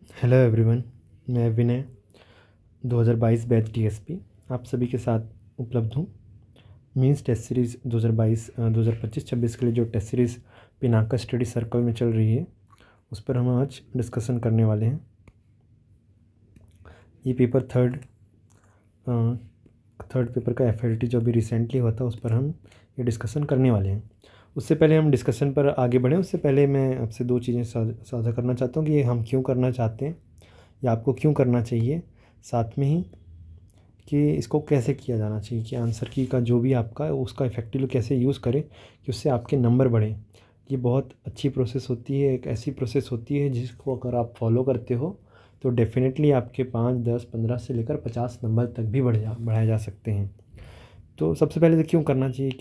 Hello everyone, मैं विनय 2022 batch DSP आप सभी के साथ उपलब्ध हूँ। मीन्स टेस्ट सीरीज़ 2022 2025-26 के लिए जो test series Pinaka study circle में चल रही है उस पर हम आज डिस्कशन करने वाले हैं। ये पेपर थर्ड पेपर का एफएलटी जो अभी रिसेंटली हुआ था उस पर हम ये डिस्कशन करने वाले हैं। उससे पहले हम डिस्कशन पर आगे बढ़ें उससे पहले मैं आपसे दो चीज़ें साझा करना चाहता हूँ कि ये हम क्यों करना चाहते हैं या आपको क्यों करना चाहिए, साथ में ही कि इसको कैसे किया जाना चाहिए, कि आंसर की का जो भी आपका है उसका इफ़ेक्टिवली कैसे यूज़ करें कि उससे आपके नंबर बढ़ें। ये बहुत अच्छी प्रोसेस होती है, एक ऐसी प्रोसेस होती है जिसको अगर आप फॉलो करते हो तो डेफ़िनेटली आपके 5, 10, 15 से लेकर 50 नंबर तक भी बढ़ाए जा सकते हैं। तो सबसे पहले तो क्यों करना चाहिए,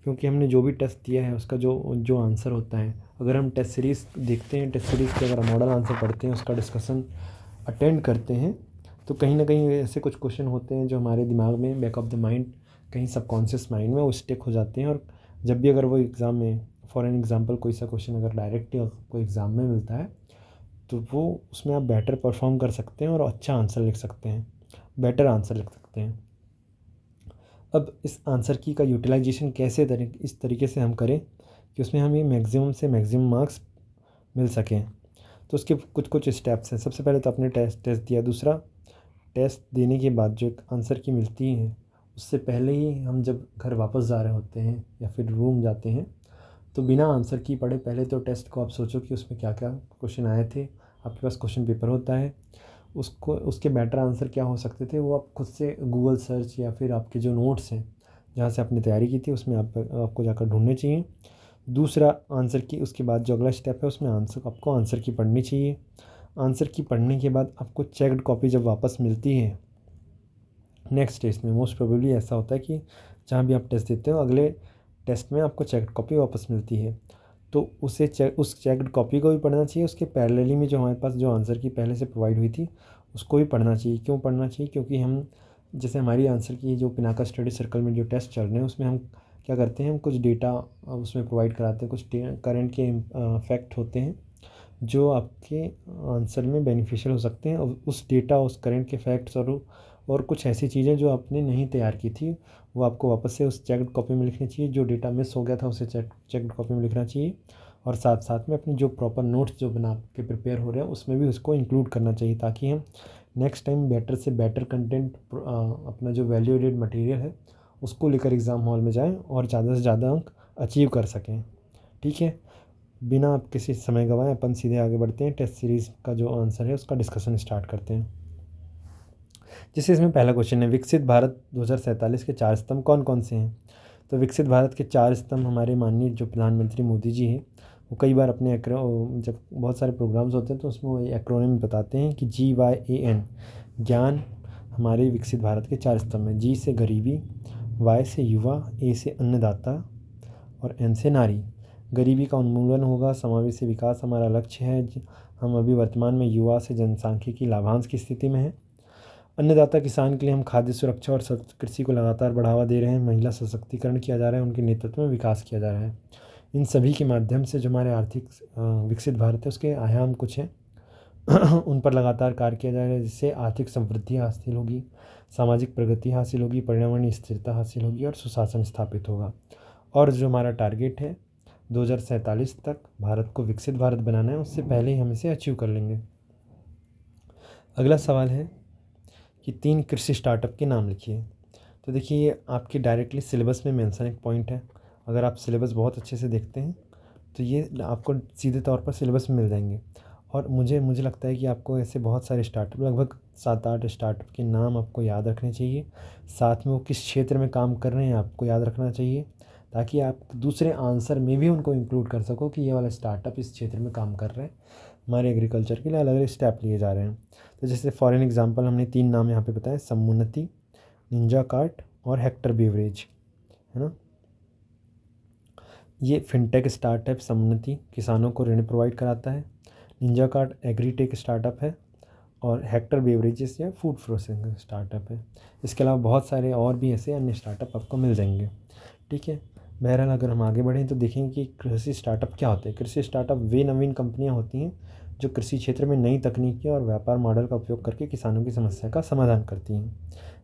क्योंकि हमने जो भी टेस्ट दिया है उसका जो जो आंसर होता है, अगर हम टेस्ट सीरीज़ देखते हैं, टेस्ट सीरीज़ के अगर मॉडल आंसर पढ़ते हैं, उसका डिस्कशन अटेंड करते हैं, तो कहीं ना कहीं ऐसे कुछ क्वेश्चन होते हैं जो हमारे दिमाग में बैक ऑफ द माइंड, कहीं सबकॉन्शियस माइंड में वो स्टिक हो जाते हैं। और जब भी अगर वो एग्ज़ाम में फॉर एन एग्ज़ाम्पल कोई सा क्वेश्चन अगर डायरेक्टली कोई एग्ज़ाम में मिलता है तो वो उसमें आप बेटर परफॉर्म कर सकते हैं और अच्छा आंसर लिख सकते हैं, बेटर आंसर लिख सकते हैं। अब इस आंसर की का यूटिलाइजेशन कैसे इस तरीके से हम करें कि उसमें हमें मैक्सिमम से मैक्सिमम मार्क्स मिल सकें। तो उसके कुछ कुछ स्टेप्स हैं। सबसे पहले तो आपने टेस्ट दिया, दूसरा टेस्ट देने के बाद जो एक आंसर की मिलती है उससे पहले ही हम जब घर वापस जा रहे होते हैं या फिर रूम जाते हैं तो बिना आंसर की पढ़े पहले तो टेस्ट को आप सोचो कि उसमें क्या क्या क्वेश्चन आए थे। आपके पास क्वेश्चन पेपर होता है, उसको उसके बेटर आंसर क्या हो सकते थे वो आप खुद से गूगल सर्च या फिर आपके जो नोट्स हैं जहाँ से आपने तैयारी की थी उसमें आपको जाकर ढूंढने चाहिए। दूसरा, आंसर की उसके बाद जो अगला स्टेप है उसमें आपको आंसर की पढ़नी चाहिए। आंसर की पढ़ने के बाद आपको चेक्ड कॉपी जब वापस मिलती है नेक्स्ट टेस्ट में, मोस्ट प्रोबेबली ऐसा होता है कि जहाँ भी आप टेस्ट देते हो अगले टेस्ट में आपको चेक्ड कॉपी वापस मिलती है, तो उस चेक्ड कॉपी को भी पढ़ना चाहिए। उसके पैरेलली में जो हमारे पास जो आंसर की पहले से प्रोवाइड हुई थी उसको भी पढ़ना चाहिए। क्यों पढ़ना चाहिए? क्योंकि हम जैसे हमारी आंसर की जो पिनाका स्टडी सर्कल में जो टेस्ट चल रहे हैं उसमें हम क्या करते हैं, हम कुछ डेटा उसमें प्रोवाइड कराते हैं, कुछ करंट के फैक्ट होते हैं जो आपके आंसर में बेनिफिशियल हो सकते हैं। और उस डेटा, उस करंट के फैक्ट्स और कुछ ऐसी चीज़ें जो आपने नहीं तैयार की थी वो आपको वापस से उस चेक्ड कॉपी में लिखनी चाहिए। जो डेटा मिस हो गया था उसे चेक्ड कॉपी में लिखना चाहिए। और साथ साथ में अपनी जो प्रॉपर नोट्स जो बना के प्रिपेयर हो रहे हैं उसमें भी उसको इंक्लूड करना चाहिए, ताकि हम नेक्स्ट टाइम बेटर से बेटर कंटेंट अपना जो वैल्यू एडेड मटेरियल है उसको लेकर एग्ज़ाम हॉल में जाएं और ज़्यादा से ज़्यादा अंक अचीव कर सकें। ठीक है, बिना आप किसी समय गंवाए अपन सीधे आगे बढ़ते हैं। टेस्ट सीरीज़ का जो आंसर है उसका डिस्कशन स्टार्ट करते हैं। जैसे इसमें पहला क्वेश्चन है, विकसित भारत 2047 के 4 स्तंभ कौन कौन से हैं? तो विकसित भारत के 4 स्तंभ हमारे माननीय जो प्रधानमंत्री मोदी जी हैं वो कई बार अपने जब बहुत सारे प्रोग्राम्स होते हैं तो उसमें वो एक्रोनिम बताते हैं कि GYAN, ज्ञान हमारे विकसित भारत के 4 स्तंभ हैं। जी से गरीबी, वाई से युवा, ए से अन्नदाता और एन से नारी। गरीबी का उन्मूलन होगा, समावेशी विकास हमारा लक्ष्य है। हम अभी वर्तमान में युवा से जनसांख्यिकी लाभांश की स्थिति में हैं। अन्नदाता किसान के लिए हम खाद्य सुरक्षा और कृषि को लगातार बढ़ावा दे रहे हैं। महिला सशक्तिकरण किया जा रहा है, उनके नेतृत्व में विकास किया जा रहा है। इन सभी के माध्यम से जो हमारे आर्थिक विकसित भारत है उसके आयाम कुछ हैं उन पर लगातार कार्य किया जा रहा है, जिससे आर्थिक समृद्धि हासिल होगी, सामाजिक प्रगति हासिल होगी, पर्यावरणीय स्थिरता हासिल होगी और सुशासन स्थापित होगा। और जो हमारा टारगेट है 2047 तक भारत को विकसित भारत बनाना है, उससे पहले ही हम इसे अचीव कर लेंगे। अगला सवाल है कि 3 कृषि स्टार्टअप के नाम लिखिए। तो देखिए आपके डायरेक्टली सिलेबस में मेंशन एक पॉइंट है। अगर आप सिलेबस बहुत अच्छे से देखते हैं तो ये आपको सीधे तौर पर सिलेबस में मिल जाएंगे। और मुझे लगता है कि आपको ऐसे बहुत सारे स्टार्टअप, लगभग 7-8 स्टार्टअप के नाम आपको याद रखने चाहिए। साथ में वो किस क्षेत्र में काम कर रहे हैं आपको याद रखना चाहिए, ताकि आप दूसरे आंसर में भी उनको इंक्लूड कर सको कि ये वाला स्टार्टअप इस क्षेत्र में काम कर रहे हैं। हमारे एग्रीकल्चर के लिए अलग अलग स्टेप लिए जा रहे हैं। तो जैसे फॉर एन एग्जांपल हमने 3 नाम यहाँ पे बताए, समुन्नति, निंजा कार्ट और हेक्टर बेवरेज, है ना। ये फिनटेक स्टार्टअप समुन्नति किसानों को ऋण प्रोवाइड कराता है, निंजा कार्ट एग्रीटेक स्टार्टअप है और हेक्टर बेवरेजेस या फूड प्रोसेसिंग स्टार्टअप है। इसके अलावा बहुत सारे और भी ऐसे अन्य स्टार्टअप आपको मिल जाएंगे। ठीक है, बहरहाल अगर हम आगे बढ़ें तो देखेंगे कि कृषि स्टार्टअप क्या होते हैं। कृषि स्टार्टअप वे नवीन कंपनियां होती हैं जो कृषि क्षेत्र में नई तकनीकी और व्यापार मॉडल का उपयोग करके किसानों की समस्या का समाधान करती हैं,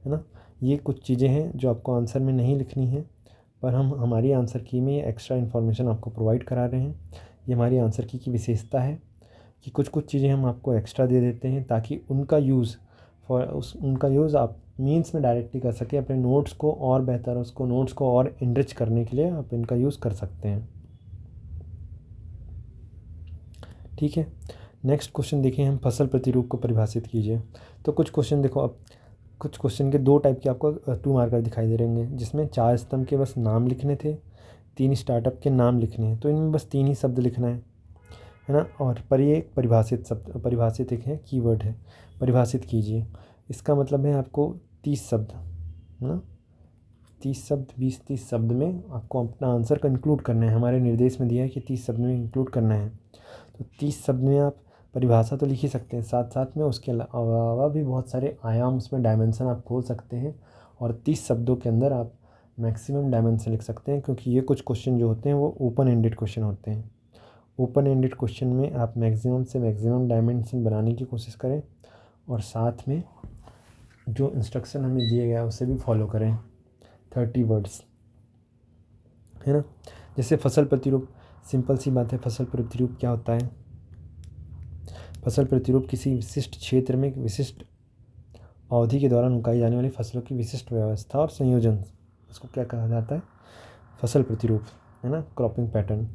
है ना। ये कुछ चीज़ें हैं जो आपको आंसर में नहीं लिखनी है, पर हम हमारी आंसर की में एक्स्ट्रा इन्फॉर्मेशन आपको प्रोवाइड करा रहे हैं। ये हमारी आंसर की विशेषता है कि कुछ कुछ चीज़ें हम आपको एक्स्ट्रा दे देते हैं ताकि उनका यूज़ आप मीन्स में डायरेक्टली कर सकें अपने नोट्स को और बेहतर, उसको नोट्स को और इनरिच करने के लिए आप इनका यूज़ कर सकते हैं। ठीक है, नेक्स्ट क्वेश्चन देखें हम, फसल प्रतिरूप को परिभाषित कीजिए। तो कुछ क्वेश्चन देखो, अब कुछ क्वेश्चन के 2 टाइप के आपको 2 मार्कर दिखाई दे रहेंगे, जिसमें 4 स्तंभ के बस नाम लिखने थे, 3 स्टार्टअप के नाम लिखने हैं। तो इनमें बस 3 ही शब्द लिखना है ना। और पर ये एक परिभाषित एक है, कीवर्ड है, परिभाषित कीजिए। इसका मतलब है आपको 30 शब्द, है ना, 30 शब्द, 20-30 शब्द में आपको अपना आंसर का इंक्लूड करना है। हमारे निर्देश में दिया है कि 30 शब्द में इंक्लूड करना है। तो 30 शब्द में आप परिभाषा तो लिख ही सकते हैं, साथ साथ में उसके अलावा भी बहुत सारे आयाम, उसमें डायमेंशन आप खोल सकते हैं, और 30 शब्दों के अंदर आप मैक्सिमम डायमेंशन लिख सकते हैं, क्योंकि ये कुछ क्वेश्चन जो होते हैं वो ओपन एंडेड क्वेश्चन होते हैं। ओपन एंडेड क्वेश्चन में आप मैक्सिमम से मैक्सिमम डायमेंशन बनाने की कोशिश करें, और साथ में जो इंस्ट्रक्शन हमें दिए गया उसे भी फॉलो करें। 30 वर्ड्स, है ना। जैसे फसल प्रतिरूप, सिंपल सी बात है, फसल प्रतिरूप क्या होता है। फसल प्रतिरूप किसी विशिष्ट क्षेत्र में विशिष्ट अवधि के दौरान उगाई जाने वाली फसलों की विशिष्ट व्यवस्था और संयोजन, उसको क्या कहा जाता है, फसल प्रतिरूप, है ना। क्रॉपिंग पैटर्न,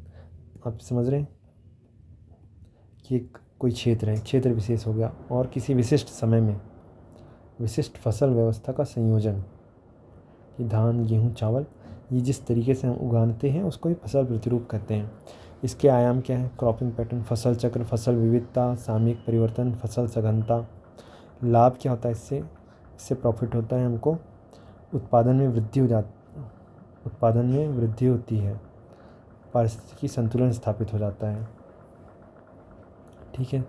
आप समझ रहे हैं कि कोई क्षेत्र है, क्षेत्र विशेष हो गया, और किसी विशिष्ट समय में विशिष्ट फसल व्यवस्था का संयोजन, कि धान, गेहूँ, चावल, ये जिस तरीके से हम उगाते हैं उसको ही फसल प्रतिरूप कहते हैं। इसके आयाम क्या है, क्रॉपिंग पैटर्न, फसल चक्र, फसल विविधता, सामयिक परिवर्तन, फसल सघनता। लाभ क्या होता है इससे प्रॉफिट होता है हमको, उत्पादन में वृद्धि होती है, पारिस्थितिकी संतुलन स्थापित हो जाता है। ठीक है,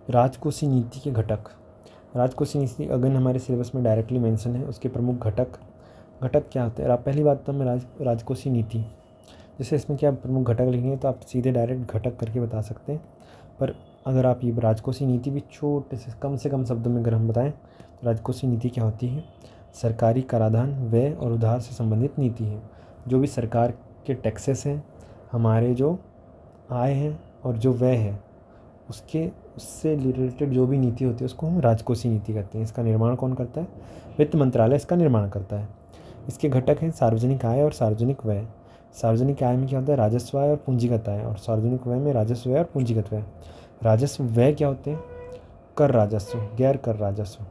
राजकोषीय नीति के घटक। राजकोषीय नीति अगेन हमारे सिलेबस में डायरेक्टली मेंशन है। उसके प्रमुख घटक क्या होते हैं। पहली बात तो हमें राजकोषीय नीति, जैसे इसमें क्या प्रमुख घटक लिखेंगे तो आप सीधे डायरेक्ट घटक करके बता सकते हैं, पर अगर आप ये राजकोषीय नीति भी छोटे से कम शब्दों में अगर हम बताएं तो राजकोषीय नीति क्या होती है, सरकारी कराधान, व्यय और उधार से संबंधित नीति है। जो भी सरकार के टैक्सेस हैं, हमारे जो आय हैं और जो व्यय है, उससे रिलेटेड जो भी नीति होती है उसको हम राजकोषीय नीति कहते हैं। इसका निर्माण कौन करता है, वित्त मंत्रालय इसका निर्माण करता है। इसके घटक हैं सार्वजनिक आय और सार्वजनिक व्यय। सार्वजनिक आय में क्या होता है, राजस्व आय और पूंजीगत आय, और सार्वजनिक व्यय में राजस्व व्यय और पूंजीगत व्यय। राजस्व व्यय क्या होते हैं, कर राजस्व, गैर कर राजस्व,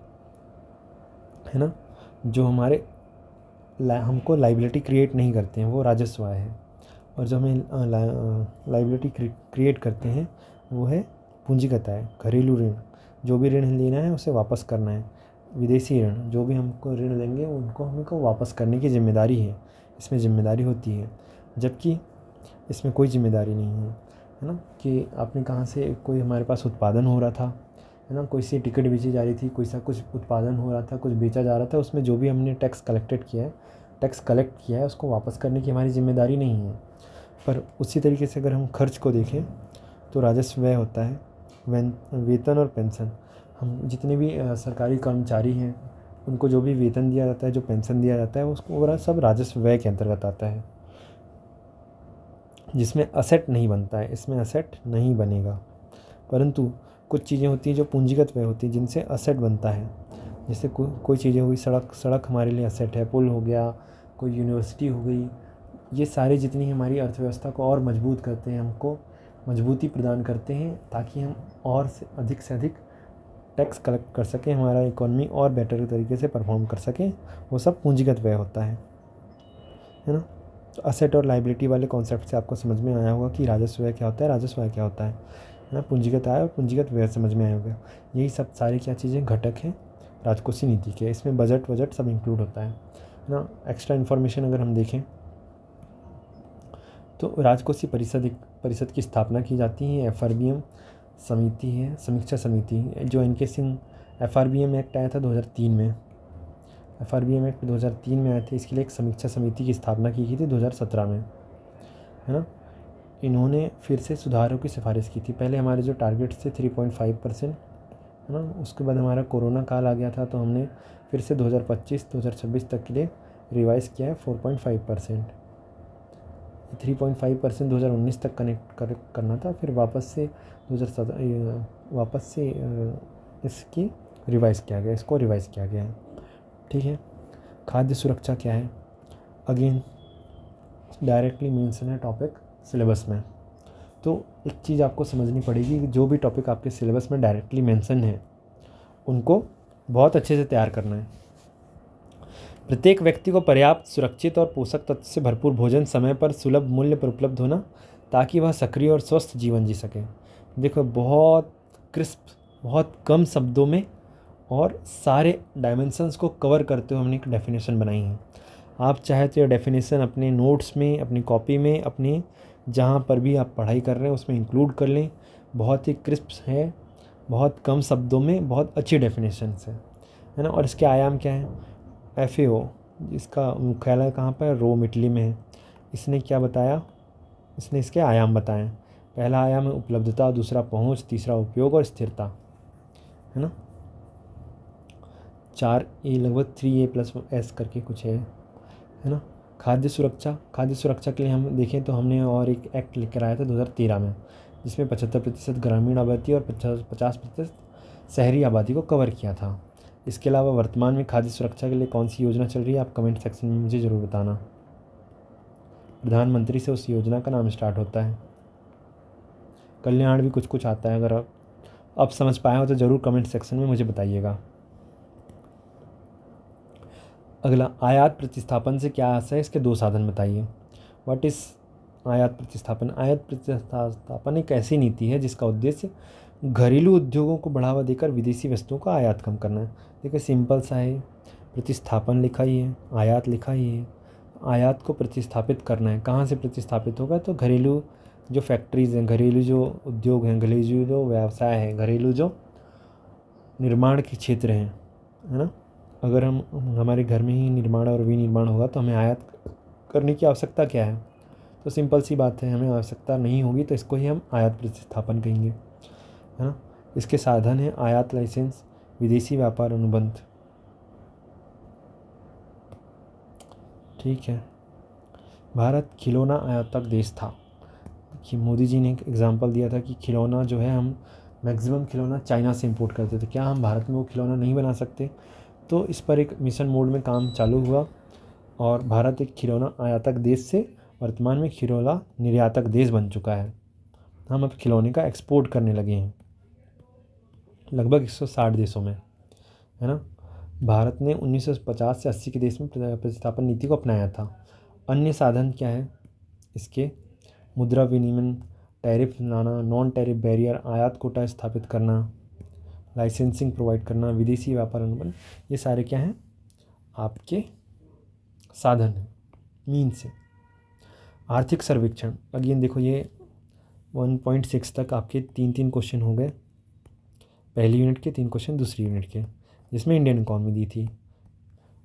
है ना, जो हमारे हमको लाइबिलिटी क्रिएट नहीं करते हैं, वो राजस्व आय है। और जो हमें लाइबिलिटी क्रिएट करते हैं वो है पूंजीगत आय। घरेलू ऋण, जो भी ऋण लेना है उसे वापस करना है। विदेशी ऋण, जो भी हमको ऋण लेंगे उनको हमको वापस करने की जिम्मेदारी है, इसमें जिम्मेदारी होती है। जबकि इसमें कोई जिम्मेदारी नहीं है ना, कि आपने कहाँ से, कोई हमारे पास उत्पादन हो रहा था, है ना, कोई सी टिकट बेची जा रही थी, कोई सा कुछ उत्पादन हो रहा था, कुछ बेचा जा रहा था, उसमें जो भी हमने टैक्स कलेक्ट किया है उसको वापस करने की हमारी जिम्मेदारी नहीं है। पर उसी तरीके से अगर हम खर्च को देखें तो राजस्व व्यय होता है, वेतन और पेंशन। हम जितने भी सरकारी कर्मचारी हैं उनको जो भी वेतन दिया जाता है, जो पेंशन दिया जाता है, उसको ओवरऑल सब राजस्व व्यय के अंतर्गत आता है, जिसमें असेट नहीं बनता है। इसमें असेट नहीं बनेगा, परंतु कुछ चीज़ें होती हैं जो पूंजीगत व्यय होती हैं जिनसे असेट बनता है। जैसे कोई चीज़ें हुई, सड़क हमारे लिए असेट है, पुल हो गया, कोई यूनिवर्सिटी हो गई, ये सारी जितनी हमारी अर्थव्यवस्था को और मजबूत करते हैं, हमको मजबूती प्रदान करते हैं, ताकि हम और से अधिक टैक्स कलेक्ट कर सकें, हमारा इकोनॉमी और बेटर तरीके से परफॉर्म कर सकें, वो सब पूंजीगत व्यय होता है ना। तो असेट और लाइबिलिटी वाले कॉन्सेप्ट से आपको समझ में आया होगा कि राजस्व व्यय क्या होता है, राजस्व आय क्या होता है ना। पूंजीगत आय और पूंजीगत व्यय समझ में आया होगा। यही सब सारे क्या चीज़ें घटक हैं राजकोषीय नीति के। इसमें बजट सब इंक्लूड होता है ना। एक्स्ट्रा इन्फॉर्मेशन अगर हम देखें तो राजकोषीय परिषद की स्थापना की जाती है। FRBM समिति है, समीक्षा समिति, जो इनके सिंह FRBM एक्ट आया था 2003 में। FRBM एक्ट 2003 में आए थे। इसके लिए एक समीक्षा समिति की स्थापना की गई थी 2017 में, है ना। इन्होंने फिर से सुधारों की सिफारिश की थी। पहले हमारे जो टारगेट्स थे 3.5%, है ना, उसके बाद हमारा कोरोना काल आ गया था, तो हमने फिर से 2025-2026 तक के लिए रिवाइज़ किया है 4.5%। 3.5% 2019 तक करना था, फिर वापस से 2007 वापस से इसको रिवाइज़ किया गया है। ठीक है। खाद्य सुरक्षा क्या है? अगेन डायरेक्टली मेंशन है टॉपिक सिलेबस में। तो एक चीज़ आपको समझनी पड़ेगी कि जो भी टॉपिक आपके सिलेबस में डायरेक्टली मेंशन है उनको बहुत अच्छे से तैयार करना है। प्रत्येक व्यक्ति को पर्याप्त, सुरक्षित और पोषक तत्व से भरपूर भोजन समय पर सुलभ मूल्य पर उपलब्ध होना, ताकि वह सक्रिय और स्वस्थ जीवन जी सके। देखो, बहुत क्रिस्प, बहुत कम शब्दों में और सारे डायमेंशंस को कवर करते हुए हमने एक डेफिनेशन बनाई है। आप चाहे तो ये डेफिनेशन अपने नोट्स में, अपनी कॉपी में, अपने जहाँ पर भी आप पढ़ाई कर रहे हैं उसमें इंक्लूड कर लें। बहुत ही क्रिस्प है, बहुत कम शब्दों में बहुत अच्छी डेफिनेशन है ना। और इसके आयाम क्या है? FAO, इसका मुख्यालय कहाँ पर है? रोम, इटली में है। इसने क्या बताया? इसने इसके आयाम बताए। पहला आयाम है उपलब्धता, दूसरा पहुँच, तीसरा उपयोग और स्थिरता, है ना। 4A लगभग 3A+S करके कुछ है ना। खाद्य सुरक्षा के लिए हम देखें तो हमने और एक एक्ट लेकर आया था 2013 में, जिसमें 75% ग्रामीण आबादी और 50% शहरी आबादी को कवर किया था। इसके अलावा वर्तमान में खाद्य सुरक्षा के लिए कौन सी योजना चल रही है, आप कमेंट सेक्शन में मुझे ज़रूर बताना। प्रधानमंत्री से उस योजना का नाम स्टार्ट होता है। कल्याण भी कुछ कुछ आता है। अगर आप समझ पाए हो तो ज़रूर कमेंट सेक्शन में मुझे बताइएगा। अगला, आयात प्रतिस्थापन से क्या आशय है? इसके 2 साधन बताइए। व्हाट इज़ आयात प्रतिस्थापन? आयात प्रतिस्थापन एक ऐसी नीति है जिसका उद्देश्य घरेलू उद्योगों को बढ़ावा देकर विदेशी वस्तुओं का आयात कम करना है। देखिए, सिंपल सा है। प्रतिस्थापन लिखा ही है, आयात लिखा ही है। आयात को प्रतिस्थापित करना है। कहाँ से प्रतिस्थापित होगा? तो घरेलू जो फैक्ट्रीज़ हैं, घरेलू जो उद्योग हैं, घरेलू जो व्यवसाय है, घरेलू जो निर्माण के क्षेत्र हैं, है ना। अगर हम हमारे घर में ही निर्माण और विनिर्माण होगा तो हमें आयात करने की आवश्यकता क्या है? तो सिंपल सी बात है, हमें आवश्यकता नहीं होगी तो इसको ही हम आयात प्रतिस्थापन कहेंगे, है ना। इसके साधन है आयात लाइसेंस, विदेशी व्यापार अनुबंध। ठीक है। भारत खिलौना आयातक देश था कि मोदी जी ने एक एग्जांपल दिया था कि खिलौना जो है, हम मैक्सिमम खिलौना चाइना से इंपोर्ट करते थे, क्या हम भारत में वो खिलौना नहीं बना सकते? तो इस पर एक मिशन मोड में काम चालू हुआ और भारत एक खिलौना आयातक देश से वर्तमान में खिलौना निर्यातक देश बन चुका है। हम अब खिलौने का एक्सपोर्ट करने लगे हैं लगभग 160 देशों में, है ना। भारत ने 1950 से 80 के देश में प्रतिस्थापन नीति को अपनाया था। अन्य साधन क्या है इसके? मुद्रा विनिमय, टैरिफ लाना, नॉन टैरिफ बैरियर, आयात कोटा स्थापित करना, लाइसेंसिंग प्रोवाइड करना, विदेशी व्यापार अनुबंध। ये सारे क्या हैं? आपके साधन हैं, मीन्स है। आर्थिक सर्वेक्षण, अगेन देखो, ये 1.6 तक आपके 3 क्वेश्चन हो गए। पहली यूनिट के 3 क्वेश्चन, दूसरी यूनिट के, जिसमें इंडियन इकॉनमी दी थी।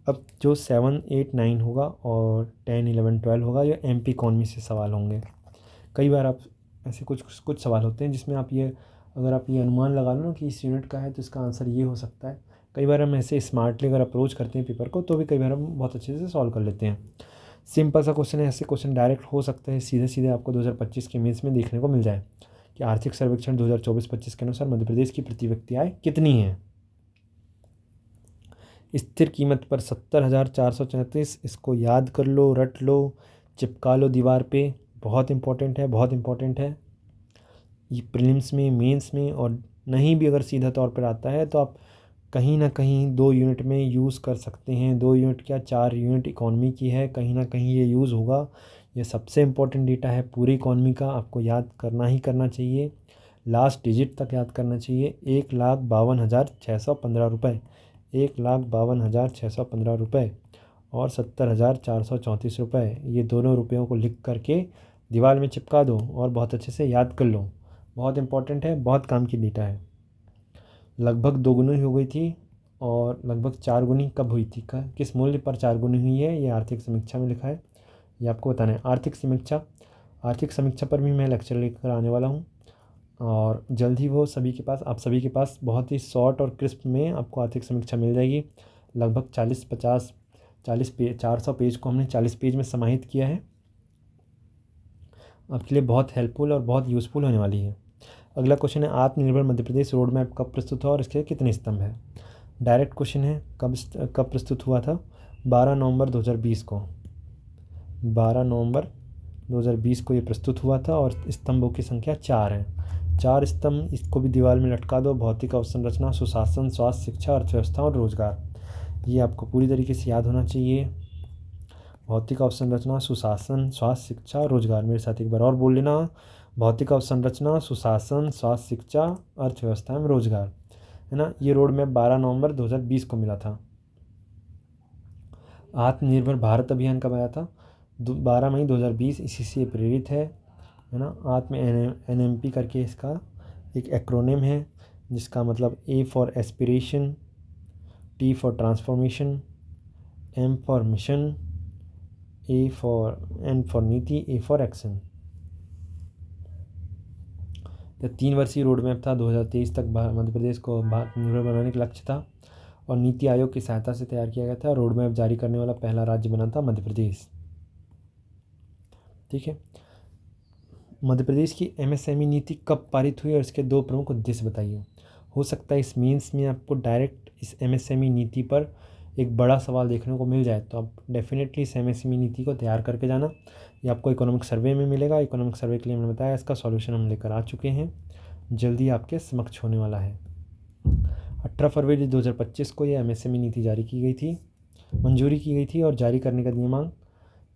अब जो 7, 8, 9 होगा और 10, 11, 12 होगा, ये MP इकॉनमी से सवाल होंगे। कई बार आप ऐसे कुछ सवाल होते हैं जिसमें आप ये, अगर आप ये अनुमान लगा लो ना कि इस यूनिट का है तो इसका आंसर ये हो सकता है। कई बार हम ऐसे स्मार्टली अगर अप्रोच करते हैं पेपर को तो भी कई बार हम बहुत अच्छे से सॉल्व कर लेते हैं। सिंपल सा क्वेश्चन है, ऐसे क्वेश्चन डायरेक्ट हो सकते हैं, सीधे सीधे आपको 2025 के मेंस में देखने को मिल जाए कि आर्थिक सर्वेक्षण 2024-25 के अनुसार मध्य प्रदेश की प्रति व्यक्ति आय कितनी है। स्थिर कीमत पर 70,434, इसको याद कर लो, रट लो, चिपका लो दीवार पे। बहुत इंपॉर्टेंट है, बहुत इंपॉर्टेंट है। ये प्रीलिम्स में, मेंस में, और नहीं भी अगर सीधा तौर पर आता है तो आप कहीं ना कहीं 2 यूनिट में यूज़ कर सकते हैं। 2 यूनिट क्या, 4 यूनिट इकॉनमी की है, कहीं ना कहीं ये यूज़ होगा। ये सबसे इम्पोर्टेंट डेटा है पूरी इकॉनमी का, आपको याद करना ही करना चाहिए, लास्ट डिजिट तक याद करना चाहिए। 1,52,615 रुपये, 1,52,615 रुपये और 70,434 रुपये, ये दोनों रुपयों को लिख करके दीवार में चिपका दो और बहुत अच्छे से याद कर लो। बहुत इंपॉर्टेंट है, बहुत काम की डेटा है। लगभग 2 गुनी हो गई थी और लगभग 4 गुनी कब हुई थी? किस मूल्य पर 4 गुनी हुई है? ये आर्थिक समीक्षा में लिखा है, ये आपको बताना है। आर्थिक समीक्षा आर्थिक समीक्षा पर भी मैं लेक्चर लेकर आने वाला हूँ और जल्द ही वो आप सभी के पास बहुत ही शॉर्ट और क्रिस्प में आपको आर्थिक समीक्षा मिल जाएगी। लगभग 400 पेज को हमने 40 पेज में समाहित किया है। आपके लिए बहुत हेल्पफुल और बहुत यूज़फुल होने वाली है। अगला क्वेश्चन है, आत्मनिर्भर मध्य प्रदेश रोड मैप कब प्रस्तुत हुआ और इसके कितने स्तंभ हैं? डायरेक्ट क्वेश्चन है, कब प्रस्तुत हुआ था? 12 नवंबर 2020 को। 12 नवंबर 2020 को ये प्रस्तुत हुआ था और स्तंभों की संख्या 4 है। 4 स्तंभ, इसको भी दीवार में लटका दो। भौतिक अवसंरचना, सुशासन, स्वास्थ्य, शिक्षा, अर्थव्यवस्था और रोजगार। ये आपको पूरी तरीके से याद होना चाहिए। भौतिक अवसंरचना, सुशासन, स्वास्थ्य, शिक्षा, रोजगार। मेरे साथ एक बार और बोल लेना, भौतिक अवसंरचना, सुशासन, स्वास्थ्य, शिक्षा, अर्थव्यवस्था एवं रोजगार, है ना। ये रोड मैप 12 नवंबर 2020 को मिला था। आत्मनिर्भर भारत अभियान कब आया था? 12 मई 2020, इसी से प्रेरित है ना। NMP करके इसका एक एक्रोनिम है, जिसका मतलब A for aspiration, T for transformation, M for mission, N for नीति, A फॉर एक्शन। यह 3 वर्षीय रोड मैप था। 2023 तक मध्य प्रदेश को आत्मनिर्भर बनाने का लक्ष्य था और नीति आयोग की सहायता से तैयार किया गया था। रोड मैप जारी करने वाला पहला राज्य बना था मध्य प्रदेश। ठीक है। मध्य प्रदेश की MSME नीति कब पारित हुई और इसके 2 प्रमुख उद्देश्य बताइए। हो सकता है इस मीन्स में आपको डायरेक्ट इस MSME नीति पर एक बड़ा सवाल देखने को मिल जाए, तो आप डेफिनेटली इस MSME नीति को तैयार करके जाना। ये आपको इकोनॉमिक सर्वे में मिलेगा। इकोनॉमिक सर्वे के लिए मैंने बताया, इसका सॉल्यूशन हम लेकर आ चुके हैं, जल्दी आपके समक्ष होने वाला है। 18 फरवरी 2025 को ये MSME नीति जारी की गई थी, मंजूरी की गई थी और जारी करने का दिनांक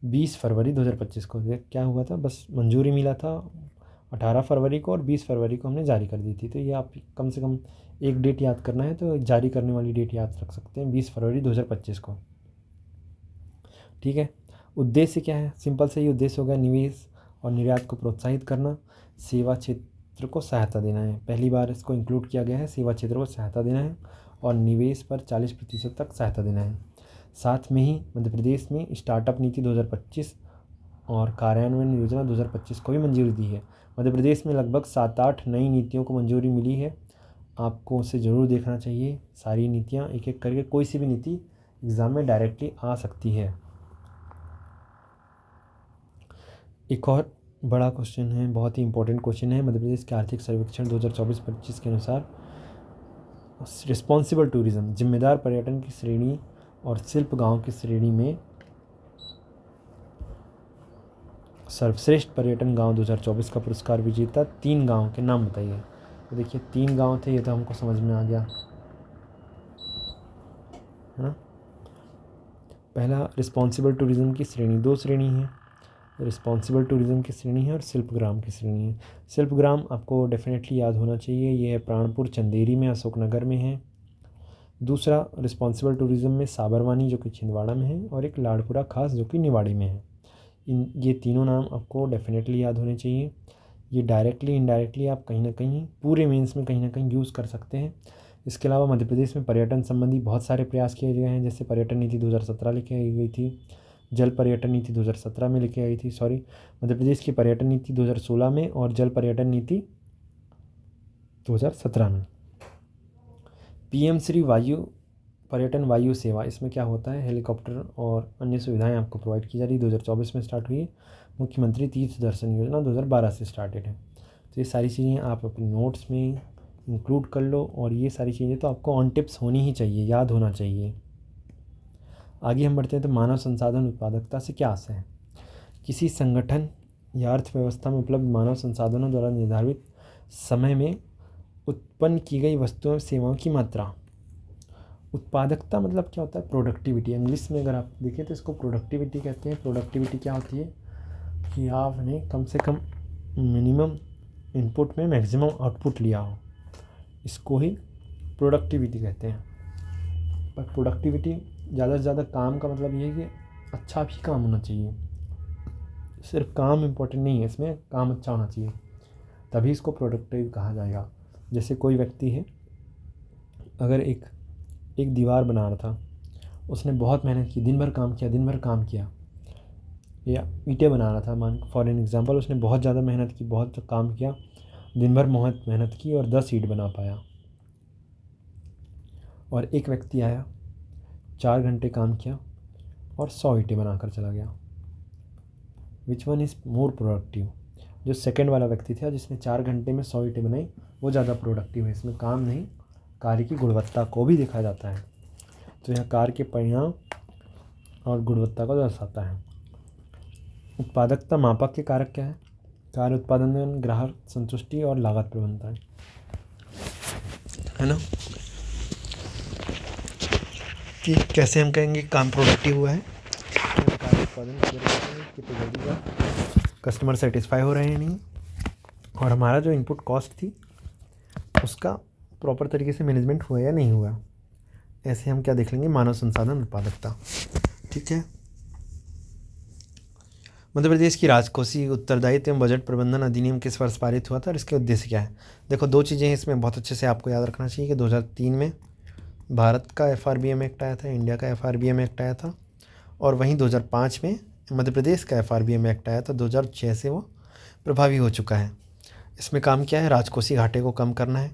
20 फरवरी 2025 को। क्या हुआ था, बस मंजूरी मिला था 18 फरवरी को और 20 फरवरी को हमने जारी कर दी थी। तो ये आप कम से कम एक डेट याद करना है, तो जारी करने वाली डेट याद रख सकते हैं, 20 फरवरी 2025 को। ठीक है। उद्देश्य क्या है? सिंपल से ही उद्देश्य होगा निवेश और निर्यात को प्रोत्साहित करना, सेवा क्षेत्र को सहायता देना है। पहली बार इसको इंक्लूड किया गया है, सेवा क्षेत्र को सहायता देना है और निवेश पर 40% तक सहायता देना है। साथ में ही मध्य प्रदेश में स्टार्टअप नीति 2025 और कार्यान्वयन योजना 2025 को भी मंजूरी दी है। मध्य प्रदेश में लगभग 7-8 नई नीतियों को मंजूरी मिली है। आपको उसे ज़रूर देखना चाहिए। सारी नीतियाँ एक एक करके, कोई सी भी नीति एग्ज़ाम में डायरेक्टली आ सकती है। एक और बड़ा क्वेश्चन है, बहुत ही इंपॉर्टेंट क्वेश्चन है। मध्य प्रदेश के आर्थिक सर्वेक्षण 2024-25 के अनुसार रिस्पॉन्सिबल टूरिज्म, जिम्मेदार पर्यटन की श्रेणी और शिल्प गांव की श्रेणी में सर्वश्रेष्ठ पर्यटन गांव 2024 का पुरस्कार विजेता 3 गांव के नाम बताइए। तो देखिए 3 गांव थे, ये तो हमको समझ में आ गया, है ना। पहला, रिस्पॉन्सिबल टूरिज्म की श्रेणी, 2 श्रेणी है, रिस्पॉन्सिबल टूरिज्म की श्रेणी है और शिल्पग्राम की श्रेणी है। शिल्पग्राम आपको डेफिनेटली याद होना चाहिए, ये है प्राणपुर चंदेरी में, अशोकनगर में है। दूसरा रिस्पॉन्सिबल टूरिज्म में साबरवानी जो कि छिंदवाड़ा में है और एक लाड़पुरा खास जो कि निवाड़ी में है। ये तीनों नाम आपको डेफिनेटली याद होने चाहिए। ये डायरेक्टली इनडायरेक्टली आप कहीं ना कहीं पूरे मेंस में कहीं ना कहीं यूज़ कर सकते हैं। इसके अलावा मध्य प्रदेश में पर्यटन संबंधी बहुत सारे प्रयास किए गए हैं, जैसे पर्यटन नीति 2017 लेके आई गई थी, जल पर्यटन नीति 2017 में लेके आई थी, मध्य प्रदेश की पर्यटन नीति 2016 में और जल पर्यटन नीति 2017 में। PM श्री पर्यटन वायु सेवा, इसमें क्या होता है, हेलीकॉप्टर और अन्य सुविधाएं आपको प्रोवाइड की जा रही है। 2024 में स्टार्ट हुई है। मुख्यमंत्री तीर्थ दर्शन योजना 2012 से स्टार्टेड है। तो ये सारी चीज़ें आप अपने नोट्स में इंक्लूड कर लो और ये सारी चीज़ें तो आपको ऑन टिप्स होनी ही चाहिए, याद होना चाहिए। आगे हम बढ़ते हैं। तो मानव संसाधन उत्पादकता से क्या आशय है? किसी संगठन या अर्थव्यवस्था में उपलब्ध मानव संसाधनों द्वारा निर्धारित समय में उत्पन्न की गई वस्तुओं सेवाओं की मात्रा। उत्पादकता मतलब क्या होता है? प्रोडक्टिविटी। इंग्लिश में अगर आप देखें तो इसको प्रोडक्टिविटी कहते हैं। प्रोडक्टिविटी क्या होती है कि आपने कम से कम मिनिमम इनपुट में मैक्सिमम आउटपुट लिया हो, इसको ही प्रोडक्टिविटी कहते हैं। पर प्रोडक्टिविटी ज़्यादा से ज़्यादा काम का मतलब ये है कि अच्छा भी काम होना चाहिए। सिर्फ काम इम्पोर्टेंट नहीं है, इसमें काम अच्छा होना चाहिए, तभी इसको प्रोडक्टिव कहा जाएगा। जैसे कोई व्यक्ति है, अगर एक दीवार बना रहा था, उसने बहुत मेहनत की, दिन भर काम किया, या ईंटें बना रहा था, मान फॉर एन एग्जांपल, उसने बहुत ज़्यादा मेहनत की, बहुत काम किया, दिन भर बहुत मेहनत की और 10 ईंट बना पाया। और एक व्यक्ति आया, 4 घंटे काम किया और 100 ईंटें बना कर चला गया। Which one is more productive? जो सेकंड वाला व्यक्ति था जिसने 4 घंटे में 100 ईंटें बनाई, वो ज़्यादा प्रोडक्टिव है। इसमें काम नहीं, कार्य की गुणवत्ता को भी देखा जाता है। तो यह कार्य के परिणाम और गुणवत्ता को दर्शाता है। उत्पादकता मापक के कारक क्या है? कार्य उत्पादन, ग्राहक संतुष्टि और लागत प्रबंधन, है ना। कि कैसे हम कहेंगे काम प्रोडक्टिव हुआ है? तो कार्य उत्पादन कितनी जल्दी का, कस्टमर सेटिस्फाई हो रहे हैं नहीं, और हमारा जो इनपुट कॉस्ट थी उसका प्रॉपर तरीके से मैनेजमेंट हुआ या नहीं हुआ। ऐसे हम क्या देख लेंगे? मानव संसाधन उत्पादकता। ठीक है। मध्य प्रदेश की राजकोषीय उत्तरदायित्व एवं बजट प्रबंधन अधिनियम किस वर्ष पारित हुआ था और इसके उद्देश्य क्या है? देखो, 2 चीज़ें इसमें बहुत अच्छे से आपको याद रखना चाहिए कि 2003 में भारत का FRBM एक्ट आया था, इंडिया का FRBM एक्ट आया था, और वहीं 2005 में मध्य प्रदेश का FRBM एक्ट आया था। 2006 से वो प्रभावी हो चुका है। इसमें काम क्या है? राजकोषीय घाटे को कम करना है,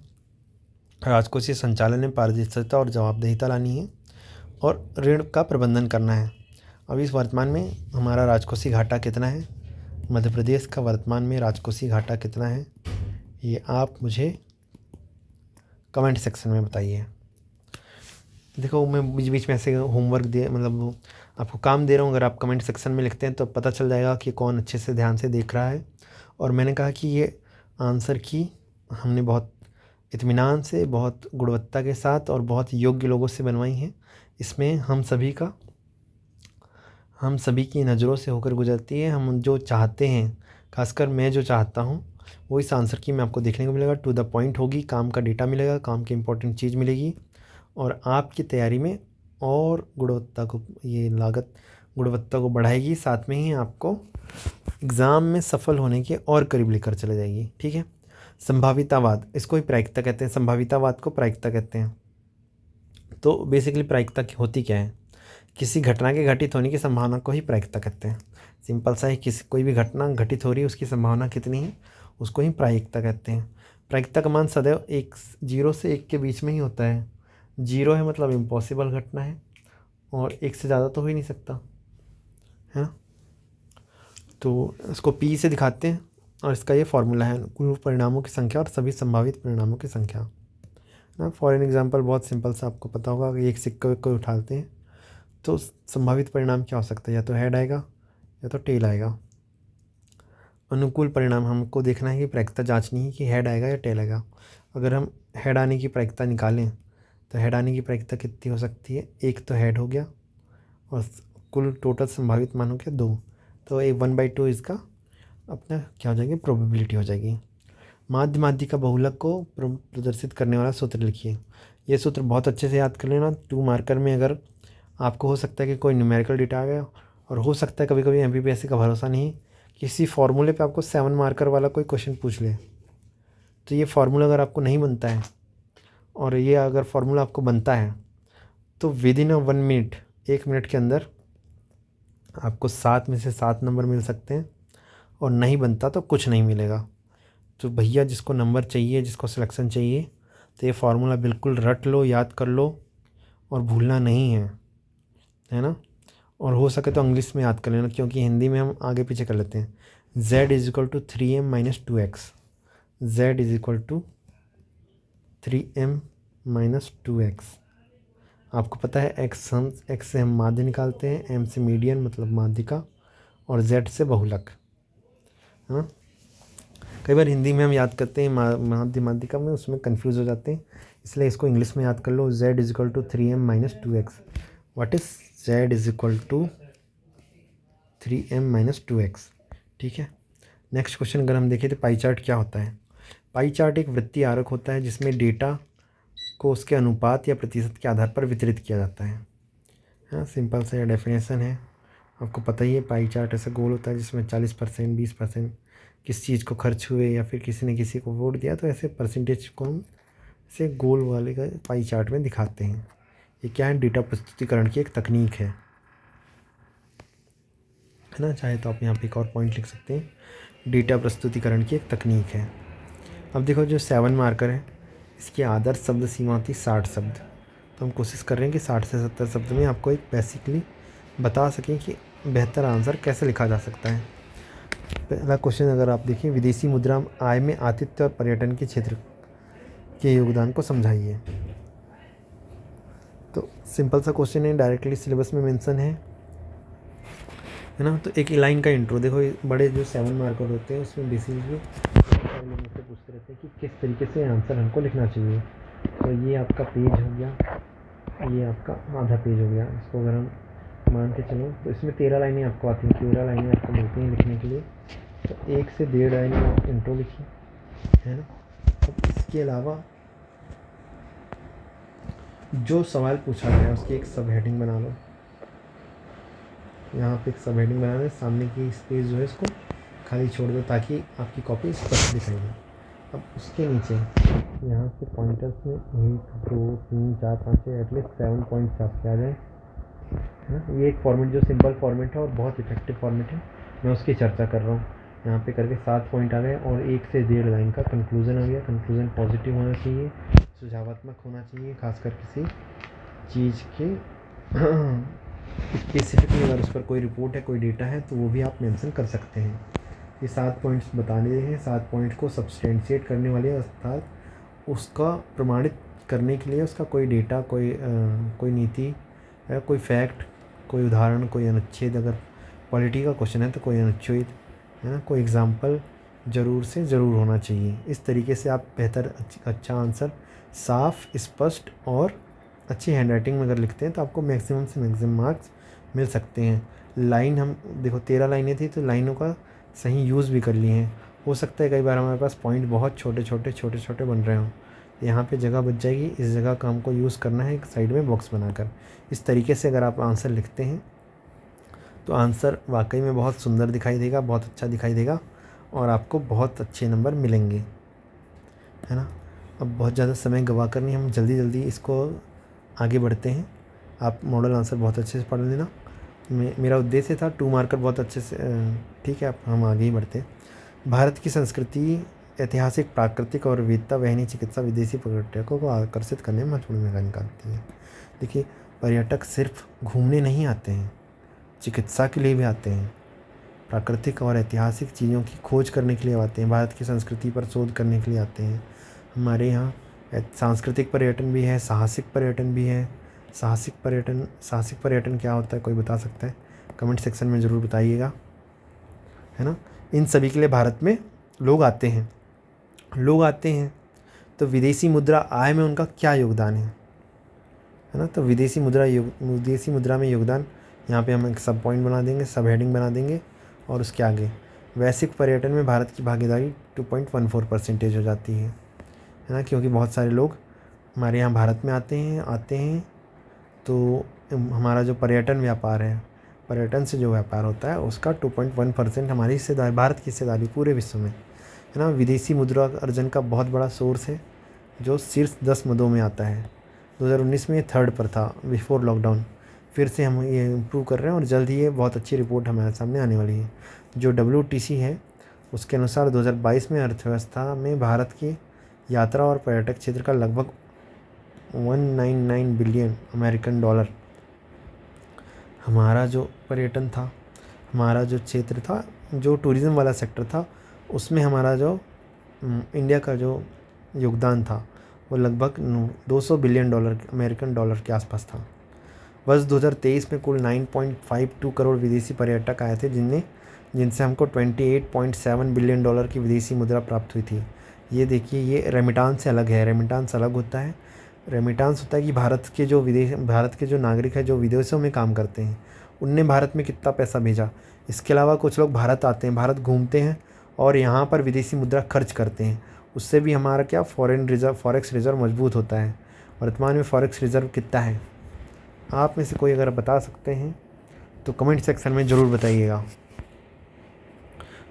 राजकोषीय संचालन में पारदर्शिता और जवाबदेहिता लानी है, और ऋण का प्रबंधन करना है। अब इस वर्तमान में हमारा राजकोषीय घाटा कितना है? मध्य प्रदेश का वर्तमान में राजकोषीय घाटा कितना है? ये आप मुझे कमेंट सेक्शन में बताइए। देखो, मैं बीच बीच में ऐसे होमवर्क मतलब आपको काम दे रहा हूँ। अगर आप कमेंट सेक्शन में लिखते हैं तो पता चल जाएगा कि कौन अच्छे से ध्यान से देख रहा है। और मैंने कहा कि ये आंसर की हमने बहुत इत्मीनान से, बहुत गुणवत्ता के साथ और बहुत योग्य लोगों से बनवाई हैं। इसमें हम सभी की नज़रों से होकर गुजरती है। हम जो चाहते हैं, खासकर मैं जो चाहता हूँ, वो इस आंसर की में आपको देखने को मिलेगा। टू द पॉइंट होगी, काम का डेटा मिलेगा, काम की इंपॉर्टेंट चीज़ मिलेगी, और आपकी तैयारी में और गुणवत्ता को बढ़ाएगी। साथ में ही आपको एग्ज़ाम में सफल होने के और करीब लेकर चले जाएगी। ठीक है। संभावितावाद, इसको ही प्रायिकता कहते हैं। संभावितावाद को प्रायिकता कहते हैं। तो बेसिकली प्रायिकता होती क्या है? किसी घटना के घटित होने की संभावना को ही प्रायिकता कहते हैं। सिंपल सा है, कोई भी घटना घटित हो रही है, उसकी संभावना कितनी है, उसको ही प्रायिकता कहते हैं। प्रायिकता का मान सदैव 0 से 1 के बीच में ही होता है। 0 है मतलब इम्पॉसिबल घटना है, और 1 से ज़्यादा तो हो ही नहीं सकता, है ना। तो इसको P से दिखाते हैं, और इसका ये फॉर्मूला है, कुल परिणामों की संख्या और सभी संभावित परिणामों की संख्या ना। फॉर एन एग्जांपल, बहुत सिंपल सा आपको पता होगा कि एक सिक्के को उठाते हैं तो संभावित परिणाम क्या हो सकता है? या तो हेड आएगा या तो टेल आएगा। अनुकूल परिणाम हमको देखना है कि प्रायिकता जांचनी है कि हेड आएगा या टेल आएगा। अगर हम हेड आने की प्रायिकता निकालें तो हेड आने की प्रायिकता कितनी हो सकती है? 1 तो हेड हो गया, और कुल टोटल संभावित मान हो गया 2, तो 1/2 इसका अपना क्या हो जाएगी? प्रोबेबिलिटी हो जाएगी। माध्य का बहुलक को प्रदर्शित करने वाला सूत्र लिखिए। ये सूत्र बहुत अच्छे से याद कर लेना। 2 मार्कर में अगर आपको हो सकता है कि कोई न्यूमेरिकल डेटा आ गया, और हो सकता है कभी कभी MPPSC का भरोसा नहीं, किसी फार्मूले पे आपको 7 मार्कर वाला कोई क्वेश्चन पूछ ले, तो ये फार्मूला अगर आपको नहीं बनता है, और ये अगर फार्मूला आपको बनता है, तो विद इन 1 मिनट, 1 मिनट के अंदर आपको 7 में से 7 नंबर मिल सकते हैं, और नहीं बनता तो कुछ नहीं मिलेगा। तो भैया, जिसको नंबर चाहिए, जिसको सिलेक्शन चाहिए, तो ये फार्मूला बिल्कुल रट लो, याद कर लो, और भूलना नहीं है ना। और हो सके तो इंग्लिश में याद कर लेना, क्योंकि हिंदी में हम आगे पीछे कर लेते हैं। z is equal to 3m - 2x, z is equal to 3m - 2x। आपको पता है x से हम माध्य निकालते हैं, m से मीडियन मतलब माध्यिका, और z से बहुलक। हाँ, कई बार हिंदी में हम याद करते हैं माध्यिका में, उसमें कंफ्यूज हो जाते हैं, इसलिए इसको इंग्लिश में याद कर लो। z is equal to 3m - 2x। What is z is equal to 3m - 2x। ठीक है। नेक्स्ट क्वेश्चन अगर हम देखें तो पाई चार्ट क्या होता है? पाई चार्ट एक वृत्तीय आरेख होता है जिसमें डेटा को उसके अनुपात या प्रतिशत के आधार पर वितरित किया जाता है। हाँ, सिंपल सा डेफिनेशन है, आपको पता ही है। पाई चार्ट ऐसा गोल होता है जिसमें 40%, 20% किस चीज़ को खर्च हुए, या फिर किसी ने किसी को वोट दिया, तो ऐसे परसेंटेज को हम ऐसे गोल वाले का पाई चार्ट में दिखाते हैं। ये क्या है? डेटा प्रस्तुतिकरण की एक तकनीक है है ना। चाहे तो आप यहाँ पे एक और पॉइंट लिख सकते हैं, डेटा प्रस्तुतिकरण की एक तकनीक है। अब देखो जो 7 मार्कर है, इसकी आदर्श शब्द सीमा होती 60 शब्द। तो हम कोशिश कर रहे हैं कि 60 से 70 शब्द में आपको एक बेसिकली बता सकें कि बेहतर आंसर कैसे लिखा जा सकता है। पहला क्वेश्चन अगर आप देखिए, विदेशी मुद्रा आय में आतिथ्य और पर्यटन के क्षेत्र के योगदान को समझाइए। तो सिंपल सा क्वेश्चन है, डायरेक्टली सिलेबस में मेंशन है ना। तो एक लाइन का इंट्रो देखो, बड़े जो 7 मार्कर होते हैं उसमें बेसिकली लोग मुझसे पूछते रहते हैं कि किस तरीके से आंसर हमको लिखना चाहिए। तो ये आपका पेज हो गया, ये आपका आधा पेज हो गया। इसको अगर हम मान के चलो तो इसमें 13 लाइनें आपको आती हैं, 13 लाइनें आपको मिलती हैं लिखने के लिए। तो 1 से 1.5 लाइन आप इंट्रो लिखिए, है ना। अब इसके अलावा जो सवाल पूछा गया है उसकी एक सब हेडिंग बना लो। यहाँ पे एक सब हेडिंग बना लें, सामने की स्पेस जो है इसको खाली छोड़ दो ताकि आपकी कॉपी स्पष्ट दिखाई दे। अब उसके नीचे यहाँ पे पॉइंटर्स में 1 2 3 4 5 6 एटलीस्ट 7 पॉइंट्स आपके आ जाए, है ना। ये एक फॉर्मेट जो सिंपल फॉर्मेट है और बहुत इफेक्टिव फॉर्मेट है, मैं उसकी चर्चा कर रहा हूँ। यहाँ पे करके 7 पॉइंट आ गए और 1 से 1.5 लाइन का कंक्लूज़न आ गया। कंक्लूज़न पॉजिटिव होना चाहिए, सुझावात्मक होना चाहिए, खासकर किसी चीज़ के स्पेसिफिकली अगर उस पर कोई रिपोर्ट है, कोई डेटा है, तो वो भी आप मेंशन कर सकते हैं। ये 7 पॉइंट्स बताने हैं, 7 पॉइंट को सब्सटेंशिएट करने वाले, अर्थात उसका प्रमाणित करने के लिए उसका कोई डेटा, कोई नीति, कोई फैक्ट, कोई उदाहरण, कोई अनुच्छेद, अगर पॉलिटी का क्वेश्चन है तो कोई अनुच्छेद, है ना, कोई एग्जाम्पल ज़रूर से ज़रूर होना चाहिए। इस तरीके से आप बेहतर अच्छा आंसर साफ, स्पष्ट और अच्छी हैंडराइटिंग में अगर लिखते हैं तो आपको मैक्सिमम से मैक्सिमम मार्क्स मिल सकते हैं। लाइन हम देखो 13 लाइनें थी तो लाइनों का सही यूज़ भी कर लिए हैं। हो सकता है कई बार हमारे पास पॉइंट बहुत छोटे छोटे बन रहे हों, यहाँ पे जगह बच जाएगी। इस जगह का हमको यूज़ करना है एक साइड में बॉक्स बनाकर। इस तरीके से अगर आप आंसर लिखते हैं तो आंसर वाकई में बहुत सुंदर दिखाई देगा, बहुत अच्छा दिखाई देगा और आपको बहुत अच्छे नंबर मिलेंगे, है ना। अब बहुत ज़्यादा समय गवा कर नहीं, हम जल्दी इसको आगे बढ़ते हैं। आप मॉडल आंसर बहुत अच्छे से पढ़ लेना। मेरा उद्देश्य था 2 मार्कर बहुत अच्छे से, ठीक है। अब हम आगे ही बढ़ते हैं। भारत की संस्कृति, ऐतिहासिक, प्राकृतिक और विविधता वहनी चिकित्सा विदेशी पर्यटकों को आकर्षित करने में महत्वपूर्ण भूमिका निभाती है। देखिए, पर्यटक सिर्फ घूमने नहीं आते हैं, चिकित्सा के लिए भी आते हैं, प्राकृतिक और ऐतिहासिक चीज़ों की खोज करने के लिए आते हैं, भारत की संस्कृति पर शोध करने के लिए आते हैं। हमारे यहाँ सांस्कृतिक पर्यटन भी है, साहसिक पर्यटन भी है। साहसिक पर्यटन क्या होता है, कोई बता सकता है? कमेंट सेक्शन में ज़रूर बताइएगा, है ना। इन सभी के लिए भारत में लोग आते हैं। तो विदेशी मुद्रा आय में उनका क्या योगदान है ना। तो विदेशी मुद्रा में योगदान, यहाँ पे हम एक सब पॉइंट बना देंगे, सब हेडिंग बना देंगे और उसके आगे वैश्विक पर्यटन में भारत की भागीदारी 2.14% हो जाती है ना। क्योंकि बहुत सारे लोग हमारे यहाँ भारत में आते हैं तो हमारा जो पर्यटन व्यापार है, पर्यटन से जो व्यापार होता है उसका 2.1% हमारी हिस्सेदारी, भारत की हिस्सेदारी पूरे विश्व में, है ना। विदेशी मुद्रा अर्जन का बहुत बड़ा सोर्स है जो शीर्ष 10 मदों में आता है। 2019 में ये 3rd पर था बिफोर लॉकडाउन। फिर से हम ये इम्प्रूव कर रहे हैं और जल्द ही ये बहुत अच्छी रिपोर्ट हमारे सामने आने वाली है। जो WTC है उसके अनुसार 2022 में अर्थव्यवस्था में भारत की यात्रा और पर्यटक क्षेत्र का लगभग 199 बिलियन अमेरिकन डॉलर हमारा जो पर्यटन था, हमारा जो क्षेत्र था, जो टूरिज़्म वाला सेक्टर था, उसमें हमारा जो इंडिया का जो योगदान था वो लगभग 200 बिलियन डॉलर अमेरिकन डॉलर के आसपास था। वर्ष 2023 में कुल 9.52 करोड़ विदेशी पर्यटक आए थे, जिनसे हमको 28.7 बिलियन डॉलर की विदेशी मुद्रा प्राप्त हुई थी। ये देखिए, ये रेमिटांस से अलग है। रेमिटांस अलग होता है। रेमिटांस होता है कि भारत के जो नागरिक हैं जो विदेशों में काम करते हैं, उनने भारत में कितना पैसा भेजा। इसके अलावा कुछ लोग भारत आते हैं, भारत घूमते हैं और यहाँ पर विदेशी मुद्रा खर्च करते हैं। उससे भी हमारा क्या फॉरेक्स रिज़र्व मजबूत होता है। वर्तमान में फॉरेक्स रिज़र्व कितना है, आप में से कोई अगर बता सकते हैं तो कमेंट सेक्शन में ज़रूर बताइएगा।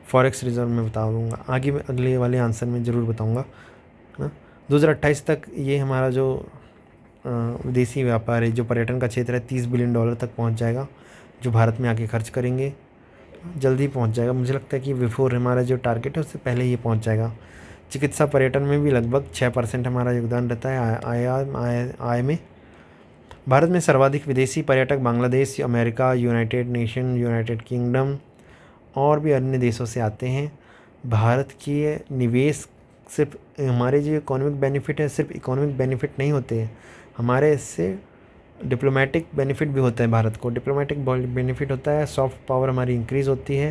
फॉरेक्स रिज़र्व में बता दूँगा, आगे मैं अगले वाले आंसर में ज़रूर बताऊँगा, है ना। 2028 तक ये हमारा जो विदेशी व्यापार है, जो पर्यटन का क्षेत्र है, 30 बिलियन डॉलर तक पहुंच जाएगा, जो भारत में आके खर्च करेंगे। जल्दी पहुंच जाएगा। मुझे लगता है कि बिफोर हमारा जो टारगेट है उससे पहले ये पहुंच जाएगा। चिकित्सा पर्यटन में भी लगभग 6% हमारा योगदान रहता है आय में। भारत में सर्वाधिक विदेशी पर्यटक Bangladesh, America, United nation, United kingdom और भी अन्य देशों से आते हैं। भारत के निवेश सिर्फ हमारे जो इकोनॉमिक बेनिफिट है, सिर्फ इकोनॉमिक बेनिफिट नहीं होते हैं, हमारे इससे डिप्लोमेटिक बेनिफिट भी होता है। भारत को डिप्लोमेटिक बेनिफिट होता है, सॉफ्ट पावर हमारी इंक्रीज़ होती है।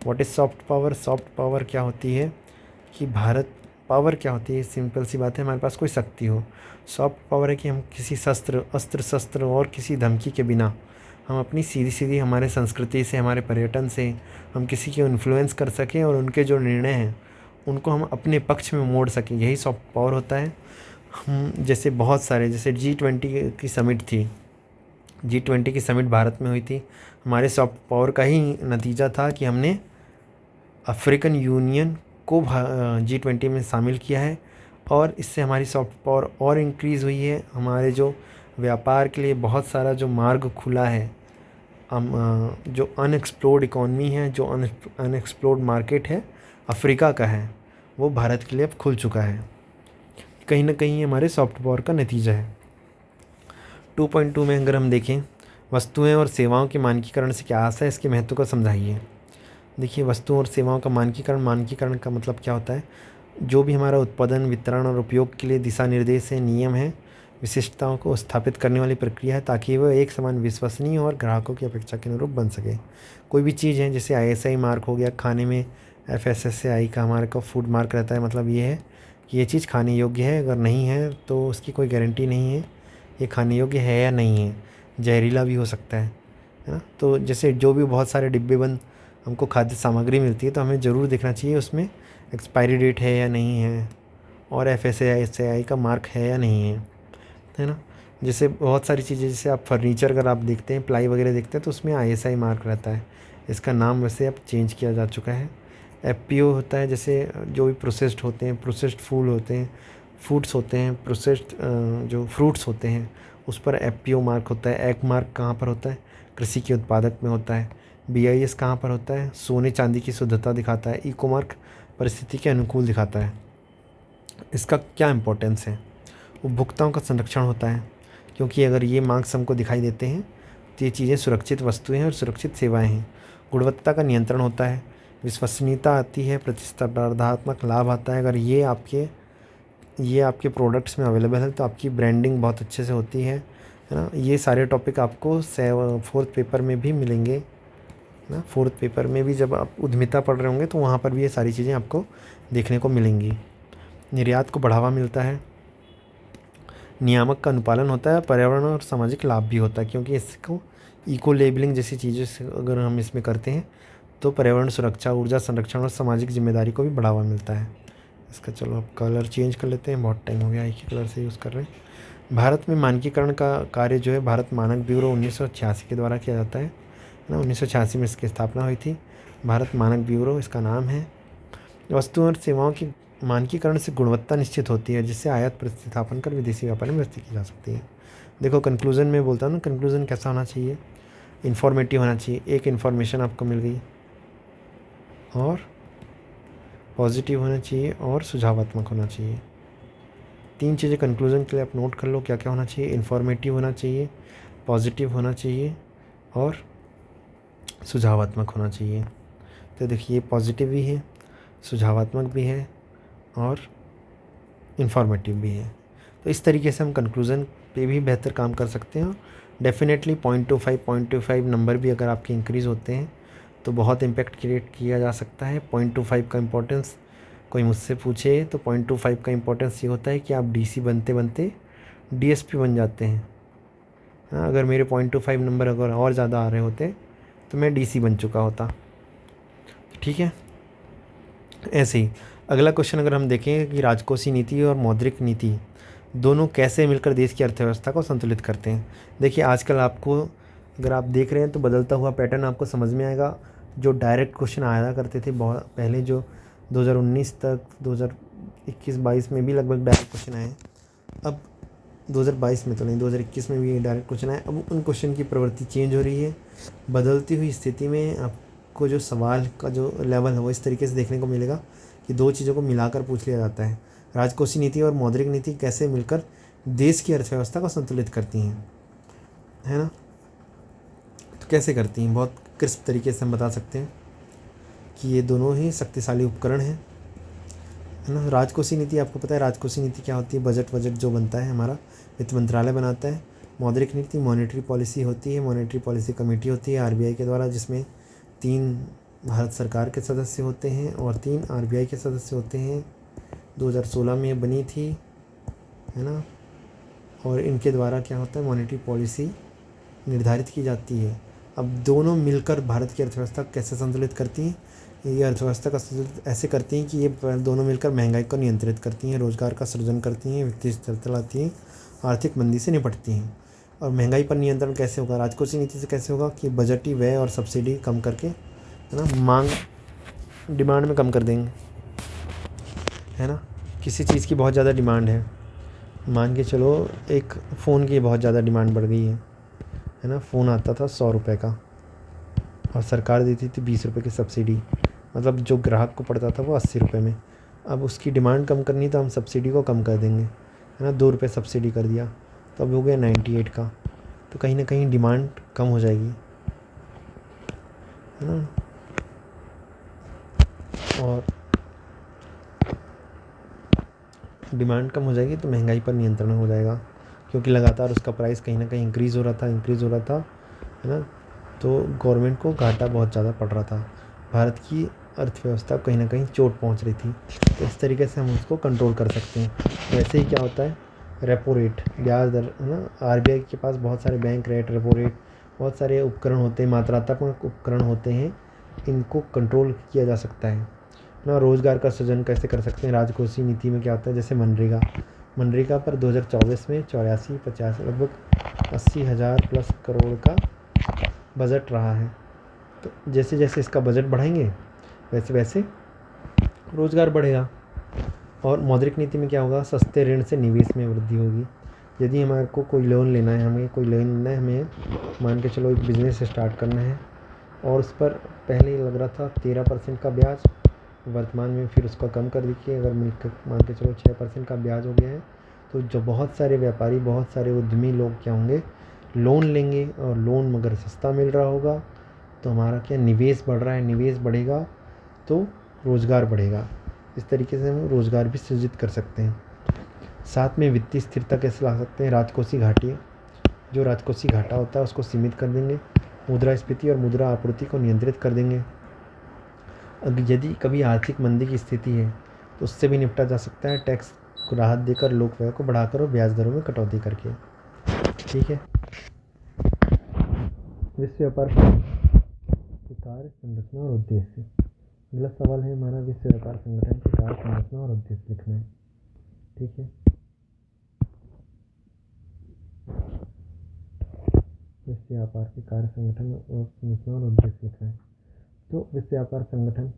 What is soft power? Soft power क्या होती है कि भारत पावर क्या होती है? सिंपल सी बात है, हमारे पास कोई शक्ति हो। सॉफ्ट पावर है कि हम किसी अस्त्र शस्त्र और किसी धमकी के बिना हम अपनी सीधी सीधी हमारे संस्कृति से, हमारे पर्यटन से हम किसी को इन्फ्लुएंस कर सकें और उनके जो निर्णय हैं उनको हम अपने पक्ष में मोड़ सकें, यही सॉफ्ट पावर होता है। हम जैसे बहुत सारे, जैसे G20 की समिट थी, G20 की समिट भारत में हुई थी। हमारे सॉफ्ट पावर का ही नतीजा था कि हमने अफ्रीकन यूनियन को G20 में शामिल किया है और इससे हमारी सॉफ्ट पावर और इंक्रीज़ हुई है। हमारे जो व्यापार के लिए बहुत सारा जो मार्ग खुला है, हम जो अनएक्सप्लोर्ड इकॉनमी है, जो अनएक्सप्लोर्ड मार्केट है अफ्रीका का है, वो भारत के लिए अब खुल चुका है। कहीं ना कहीं हमारे सॉफ्ट पावर का नतीजा है। 2.2 में अगर हम देखें, वस्तुएं और सेवाओं के मानकीकरण से क्या आशा है, इसके महत्व को समझाइए। देखिए, वस्तुओं और सेवाओं का मानकीकरण का मतलब क्या होता है? जो भी हमारा उत्पादन, वितरण और उपयोग के लिए दिशा निर्देश है, नियम है, विशिष्टताओं को स्थापित करने वाली प्रक्रिया है, ताकि वह एक समान विश्वसनीय और ग्राहकों की अपेक्षा के अनुरूप बन सके। कोई भी चीज़ है, जैसे ISI मार्क हो गया, खाने में FSSAI का हमारे को फूड मार्क रहता है, मतलब ये है कि ये चीज़ खाने योग्य है, अगर नहीं है तो उसकी कोई गारंटी नहीं है ये खाने योग्य है या नहीं है, जहरीला भी हो सकता है ना। तो जैसे जो भी बहुत सारे डिब्बे बंद हमको खाद्य सामग्री मिलती है, तो हमें ज़रूर देखना चाहिए उसमें एक्सपायरी डेट है या नहीं है और FSSAI का मार्क है या नहीं है ना। जैसे बहुत सारी चीज़ें, जैसे आप फर्नीचर अगर आप देखते हैं, प्लाई वगैरह देखते हैं, तो उसमें ISI मार्क रहता है। इसका नाम वैसे अब चेंज किया जा चुका है। FPO होता है, जैसे जो भी प्रोसेस्ड होते हैं, प्रोसेस्ड फूड होते हैं, फूड्स होते हैं, प्रोसेस्ड जो फ्रूट्स होते हैं, उस पर FPO मार्क होता है। एग मार्क कहाँ पर होता है? कृषि के उत्पादक में होता है। BIS कहाँ पर होता है? सोने चांदी की शुद्धता दिखाता है। इको मार्क परिस्थिति के अनुकूल दिखाता है। इसका क्या इम्पोर्टेंस है? उपभोक्ताओं का संरक्षण होता है, क्योंकि अगर ये मार्क्स हमको दिखाई देते हैं तो ये चीज़ें सुरक्षित वस्तुएं हैं और सुरक्षित सेवाएं हैं। गुणवत्ता का नियंत्रण होता है, विश्वसनीयता आती है, प्रतिस्पर्धात्मक लाभ आता है। अगर ये आपके प्रोडक्ट्स में अवेलेबल है तो आपकी ब्रांडिंग बहुत अच्छे से होती है ना। ये सारे टॉपिक आपको 4th पेपर में भी मिलेंगे ना। 4th पेपर में भी जब आप उद्यमिता पढ़ रहे होंगे तो वहाँ पर भी ये सारी चीज़ें आपको देखने को मिलेंगी। निर्यात को बढ़ावा मिलता है, नियामक का अनुपालन होता है, पर्यावरण और सामाजिक लाभ भी होता है, क्योंकि इसको इको लेबलिंग जैसी चीज़ें से अगर हम इसमें करते हैं तो पर्यावरण सुरक्षा, ऊर्जा संरक्षण और सामाजिक जिम्मेदारी को भी बढ़ावा मिलता है। इसका चलो अब कलर चेंज कर लेते हैं, बहुत टाइम हो गया एक ही कलर से यूज़ कर रहे हैं। भारत में मानकीकरण का कार्य जो है भारत मानक ब्यूरो 1986 के द्वारा किया जाता है ना। 1986 में इसकी स्थापना हुई थी, भारत मानक ब्यूरो इसका नाम है। वस्तुओं और सेवाओं की मानकीकरण से गुणवत्ता निश्चित होती है, जिससे आयात प्रतिस्थापन कर विदेशी व्यापार में वृद्धि की जा सकती है। देखो, कंक्लूज़न में बोलता हूँ ना, कंक्लूज़न कैसा होना चाहिए? इन्फॉर्मेटिव होना चाहिए। एक इन्फॉर्मेशन आपको मिल गई, और पॉजिटिव होना चाहिए, और सुझावात्मक होना चाहिए। 3 चीज़ें कंक्लूज़न के लिए आप नोट कर लो, क्या क्या होना चाहिए? इन्फॉर्मेटिव होना चाहिए, पॉजिटिव होना चाहिए, और सुझावात्मक होना चाहिए। तो देखिए, पॉजिटिव भी है, सुझावात्मक भी है और इन्फॉर्मेटिव भी है। तो इस तरीके से हम कंक्लूज़न पे भी बेहतर काम कर सकते हैं। डेफिनेटली 0.25 नंबर भी अगर आपके इंक्रीज़ होते हैं तो बहुत इम्पैक्ट क्रिएट किया जा सकता है। 0.25 का इम्पोर्टेंस कोई मुझसे पूछे तो 0.25 का इम्पोर्टेंस ये होता है कि आप DC बनते बनते DSP बन जाते हैं। हाँ, अगर मेरे 0.25 नंबर अगर और ज़्यादा आ रहे होते तो मैं DC बन चुका होता। ठीक है, ऐसे ही अगला क्वेश्चन अगर हम देखें कि राजकोषीय नीति और मौद्रिक नीति दोनों कैसे मिलकर देश की अर्थव्यवस्था को संतुलित करते हैं। देखिए, आजकल आपको अगर आप देख रहे हैं तो बदलता हुआ पैटर्न आपको समझ में आएगा। जो डायरेक्ट क्वेश्चन आया करते थे बहुत पहले, जो 2019 तक 2021-22 में भी लगभग डायरेक्ट क्वेश्चन आए, अब 2022 में तो नहीं, 2021 में भी डायरेक्ट क्वेश्चन आए। अब उन क्वेश्चन की प्रवृत्ति चेंज हो रही है। बदलती हुई स्थिति में आप आपको जो सवाल का जो लेवल है वो इस तरीके से देखने को मिलेगा कि दो चीज़ों को मिलाकर पूछ लिया जाता है। राजकोषीय नीति और मौद्रिक नीति कैसे मिलकर देश की अर्थव्यवस्था को संतुलित करती हैं, है ना। तो कैसे करती हैं, बहुत क्रिस्प तरीके से हम बता सकते हैं कि ये दोनों ही शक्तिशाली उपकरण हैं, है ना। राजकोषीय नीति, आपको पता है राजकोषीय नीति क्या होती है, बजट जो बनता है हमारा वित्त मंत्रालय बनाता है। मौद्रिक नीति मॉनेटरी पॉलिसी होती है, मॉनेटरी पॉलिसी कमेटी होती है आरबीआई के द्वारा, जिसमें 3 भारत सरकार के सदस्य होते हैं और 3 आरबीआई के सदस्य होते हैं। 2016 में ये बनी थी, है ना। और इनके द्वारा क्या होता है, मॉनेटरी पॉलिसी निर्धारित की जाती है। अब दोनों मिलकर भारत की अर्थव्यवस्था कैसे संतुलित करती हैं, ये अर्थव्यवस्था का संतुलित ऐसे करती हैं कि ये दोनों मिलकर महंगाई को नियंत्रित करती हैं, रोजगार का सृजन करती हैं, वित्तीय स्थिरता लाती हैं, आर्थिक मंदी से निपटती हैं। और महंगाई पर नियंत्रण कैसे होगा, राजकोषीय नीति से कैसे होगा कि बजटीय व्यय और सब्सिडी कम करके, है ना, डिमांड में कम कर देंगे, है ना। किसी चीज़ की बहुत ज़्यादा डिमांड है, मान के चलो एक फ़ोन की बहुत ज़्यादा डिमांड बढ़ गई है ना। फ़ोन आता था 100 रुपये का और सरकार देती थी 20 रुपये की सब्सिडी, मतलब जो ग्राहक को पड़ता था वो 80 रुपये में। अब उसकी डिमांड कम करनी तो हम सब्सिडी को कम कर देंगे, है ना, 2 रुपये सब्सिडी कर दिया तो अब हो गया 98 का। तो कहीं ना कहीं डिमांड कम हो जाएगी, है ना। और डिमांड कम हो जाएगी तो महंगाई पर नियंत्रण हो जाएगा, क्योंकि लगातार उसका प्राइस कहीं ना कहीं इंक्रीज़ हो रहा था, है ना। तो गवर्नमेंट को घाटा बहुत ज़्यादा पड़ रहा था, भारत की अर्थव्यवस्था कहीं ना कहीं चोट पहुंच रही थी। तो इस तरीके से हम उसको कंट्रोल कर सकते हैं। वैसे ही क्या होता है, रेपो रेट, ब्याज दर, है ना। आरबीआई के पास बहुत सारे बैंक रेट, रेपो रेट, बहुत सारे उपकरण होते हैं, मात्रात्मक उपकरण होते हैं, इनको कंट्रोल किया जा सकता है ना। रोज़गार का सृजन कैसे कर सकते हैं, राजकोषीय नीति में क्या होता है, जैसे मनरेगा पर 2024 में 84-85 लगभग 80,000 प्लस करोड़ का बजट रहा है। तो जैसे जैसे इसका बजट बढ़ाएंगे वैसे वैसे रोज़गार बढ़ेगा। और मौद्रिक नीति में क्या होगा, सस्ते ऋण से निवेश में वृद्धि होगी। यदि हमारे को कोई लोन लेना है, हमें मान के चलो एक बिज़नेस स्टार्ट करना है और उस पर पहले लग रहा था 13% का ब्याज, वर्तमान में फिर उसका कम कर दीजिए, अगर मान के चलो 6% का ब्याज हो गया है, तो जो बहुत सारे व्यापारी, बहुत सारे उद्यमी लोग क्या होंगे, लोन लेंगे। और लोन अगर सस्ता मिल रहा होगा तो हमारा क्या, निवेश बढ़ रहा है, निवेश बढ़ेगा तो रोज़गार बढ़ेगा। इस तरीके से हम रोज़गार भी सृजित कर सकते हैं। साथ में वित्तीय स्थिरता कैसे ला सकते हैं, राजकोषीय घाटा होता है उसको सीमित कर देंगे, मुद्रास्फीति और मुद्रा आपूर्ति को नियंत्रित कर देंगे। अब यदि कभी आर्थिक मंदी की स्थिति है तो उससे भी निपटा जा सकता है, टैक्स को राहत देकर, लोक व्यय को बढ़ाकर और ब्याज दरों में कटौती करके। ठीक है। विश्व व्यापार की कार्य संरचना और उद्देश्य। अगला सवाल है हमारा, विश्व व्यापार संगठन की कार्य संरचना और उद्देश्य लिखना है। ठीक है। विश्व व्यापार की कार्य संगठन और संरचना और उद्देश्य लिखना है। तो विश्व व्यापार संगठन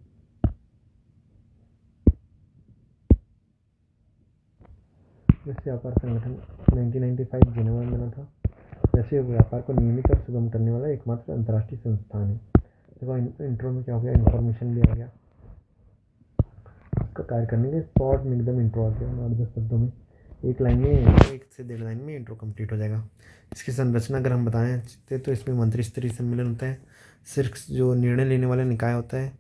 वैश्विक व्यापार संगठन 1995 जिनेवा में बना था। वैश्विक व्यापार को नियमित और सुगम करने वाला एकमात्र अंतर्राष्ट्रीय संस्थान है। देखो इंट्रो में क्या हो गया, इन्फॉर्मेशन भी आ गया, इसका कार्य करने के शॉर्ट में एकदम इंट्रो आ गया, 8-10 शब्दों में, एक लाइन में, 1 से 1.5 लाइन में इंट्रो कंप्लीट हो जाएगा। इसकी संरचना अगर हम बताएं तो इसमें मंत्री स्तरीय सम्मेलन होता है, सिर्फ जो निर्णय लेने वाला निकाय होता है।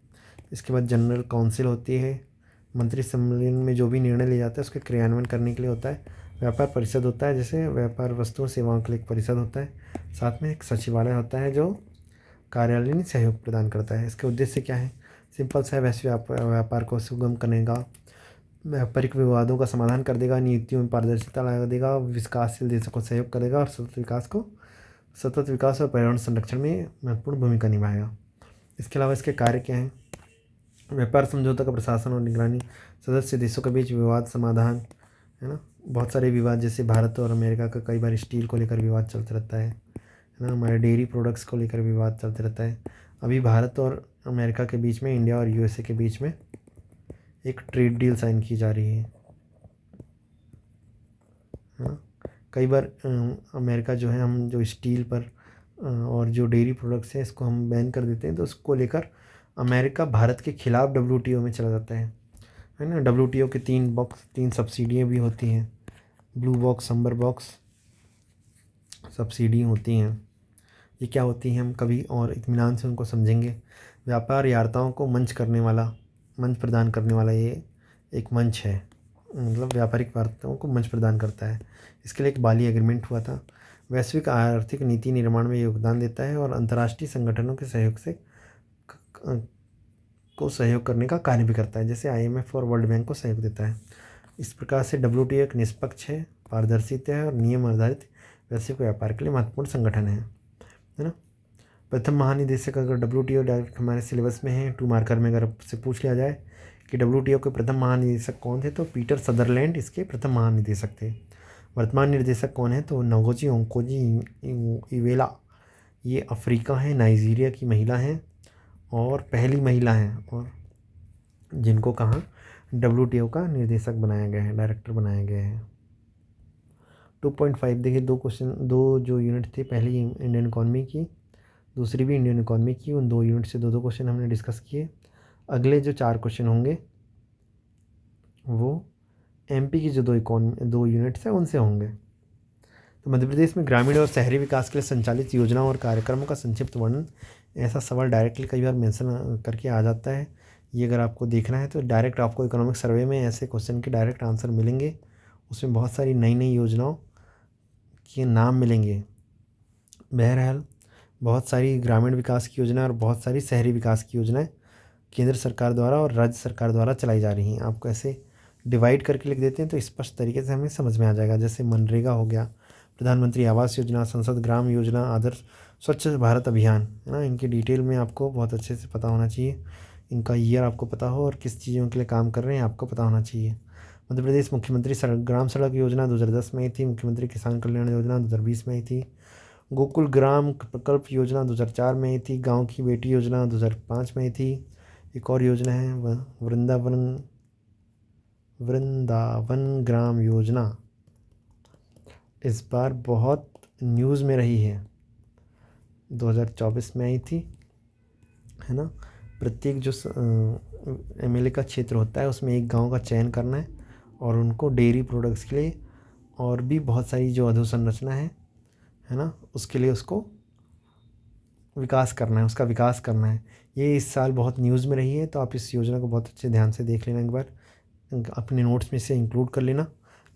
इसके बाद जनरल काउंसिल होती है, मंत्री सम्मेलन में जो भी निर्णय लिया जाता है उसके क्रियान्वयन करने के लिए होता है। व्यापार परिषद होता है, जैसे व्यापार वस्तुओं सेवाओं के लिए एक परिषद होता है। साथ में एक सचिवालय होता है जो कार्यालयीन सहयोग प्रदान करता है। इसके उद्देश्य क्या है, सिंपल सा है, वैश्विक व्यापार को सुगम करने का, व्यापारिक विवादों का समाधान कर देगा, नीतियों में पारदर्शिता ला देगा, विकासशील देशों को सहयोग करेगा और सतत विकास और पर्यावरण संरक्षण में महत्वपूर्ण भूमिका निभाएगा। इसके अलावा इसके कार्य क्या हैं, व्यापार समझौता का प्रशासन और निगरानी, सदस्य देशों के बीच विवाद समाधान, है ना। बहुत सारे विवाद, जैसे भारत और अमेरिका का कई बार स्टील को लेकर विवाद चलता रहता है ना, हमारे डेयरी प्रोडक्ट्स को लेकर विवाद चलता रहता है। अभी भारत और अमेरिका के बीच में, इंडिया और यूएसए के बीच में एक ट्रेड डील साइन की जा रही है। हाँ, कई बार अमेरिका जो है, हम जो स्टील पर और जो डेयरी प्रोडक्ट्स हैं इसको हम बैन कर देते हैं, तो उसको लेकर अमेरिका भारत के खिलाफ डब्ल्यूटीओ में चला जाता है ना। डब्ल्यूटीओ के 3 सब्सिडियाँ भी होती हैं, ब्लू बॉक्स, अम्बर बॉक्स सब्सिडी होती हैं। ये क्या होती हैं हम कभी और इत्मीनान से उनको समझेंगे। व्यापार यार्ताओं को मंच प्रदान करने वाला ये एक मंच है, मतलब व्यापारिक वार्ताओं को मंच प्रदान करता है। इसके लिए एक बाली एग्रीमेंट हुआ था। वैश्विक आर्थिक नीति निर्माण में योगदान देता है और अंतर्राष्ट्रीय संगठनों के सहयोग से सहयोग करने का कार्य भी करता है, जैसे IMF और वर्ल्ड बैंक को सहयोग देता है। इस प्रकार से WTO एक निष्पक्ष है, पारदर्शिता है और नियम आधारित वैश्विक व्यापार के लिए महत्वपूर्ण संगठन है ना। प्रथम महानिदेशक, अगर WTO डायरेक्ट हमारे सिलेबस में है 2 मार्कर में, अगर आपसे पूछ लिया जाए कि WTO के प्रथम महानिदेशक कौन थे, तो पीटर सदरलैंड इसके प्रथम महानिदेशक थे। वर्तमान निर्देशक कौन है, तो नगोची ओंकोजी-इवेला, ये अफ्रीका है, नाइजीरिया की महिला हैं और पहली महिला हैं, और जिनको कहाँ WTO का निर्देशक बनाया गया है, डायरेक्टर बनाया गया है। 2.5 देखिए, 2 क्वेश्चन, 2 जो यूनिट थी, पहली इंडियन इकॉनमी की, दूसरी भी इंडियन इकॉनमी की। उन 2 यूनिट से 2 क्वेश्चन हमने डिस्कस किए। अगले जो 4 क्वेश्चन होंगे वो MP की जो 2 यूनिट्स हैं उनसे होंगे। तो मध्य प्रदेश में ग्रामीण और शहरी विकास के लिए संचालित योजनाओं और कार्यक्रमों का संक्षिप्त वर्णन, ऐसा सवाल डायरेक्टली कई बार मेंशन करके आ जाता है। ये अगर आपको देखना है तो डायरेक्ट आपको इकोनॉमिक सर्वे में ऐसे क्वेश्चन के डायरेक्ट आंसर मिलेंगे। उसमें बहुत सारी नई नई योजनाओं के नाम मिलेंगे। बहरहाल बहुत सारी ग्रामीण विकास की योजना और बहुत सारी शहरी विकास की योजनाएं केंद्र सरकार द्वारा और राज्य सरकार द्वारा चलाई जा रही हैं। आपको ऐसे डिवाइड करके लिख देते हैं तो स्पष्ट तरीके से हमें समझ में आ जाएगा। जैसे मनरेगा हो गया, प्रधानमंत्री आवास योजना, संसद ग्राम योजना, आदर्श स्वच्छ भारत अभियान, है ना। इनकी डिटेल में आपको बहुत अच्छे से पता होना चाहिए, इनका ईयर आपको पता हो और किस चीज़ों के लिए काम कर रहे हैं आपको पता होना चाहिए। मध्य प्रदेश मुख्यमंत्री ग्राम सड़क योजना 2010 में आई थी। मुख्यमंत्री किसान कल्याण योजना 2020 में आई थी। गोकुल ग्राम प्रकल्प योजना 2004 में आई थी। गांव की बेटी योजना 2005 में आई थी। एक और योजना है वृंदावन ग्राम योजना, इस बार बहुत न्यूज़ में रही है, 2024 में आई थी, है ना। प्रत्येक जो MLA का क्षेत्र होता है उसमें एक गांव का चयन करना है और उनको डेयरी प्रोडक्ट्स के लिए और भी बहुत सारी जो अधोसंरचना है ना, उसके लिए उसको विकास करना है, उसका विकास करना है। ये इस साल बहुत न्यूज़ में रही है, तो आप इस योजना को बहुत अच्छे ध्यान से देख लेना, एक बार अपने नोट्स में से इंक्लूड कर लेना।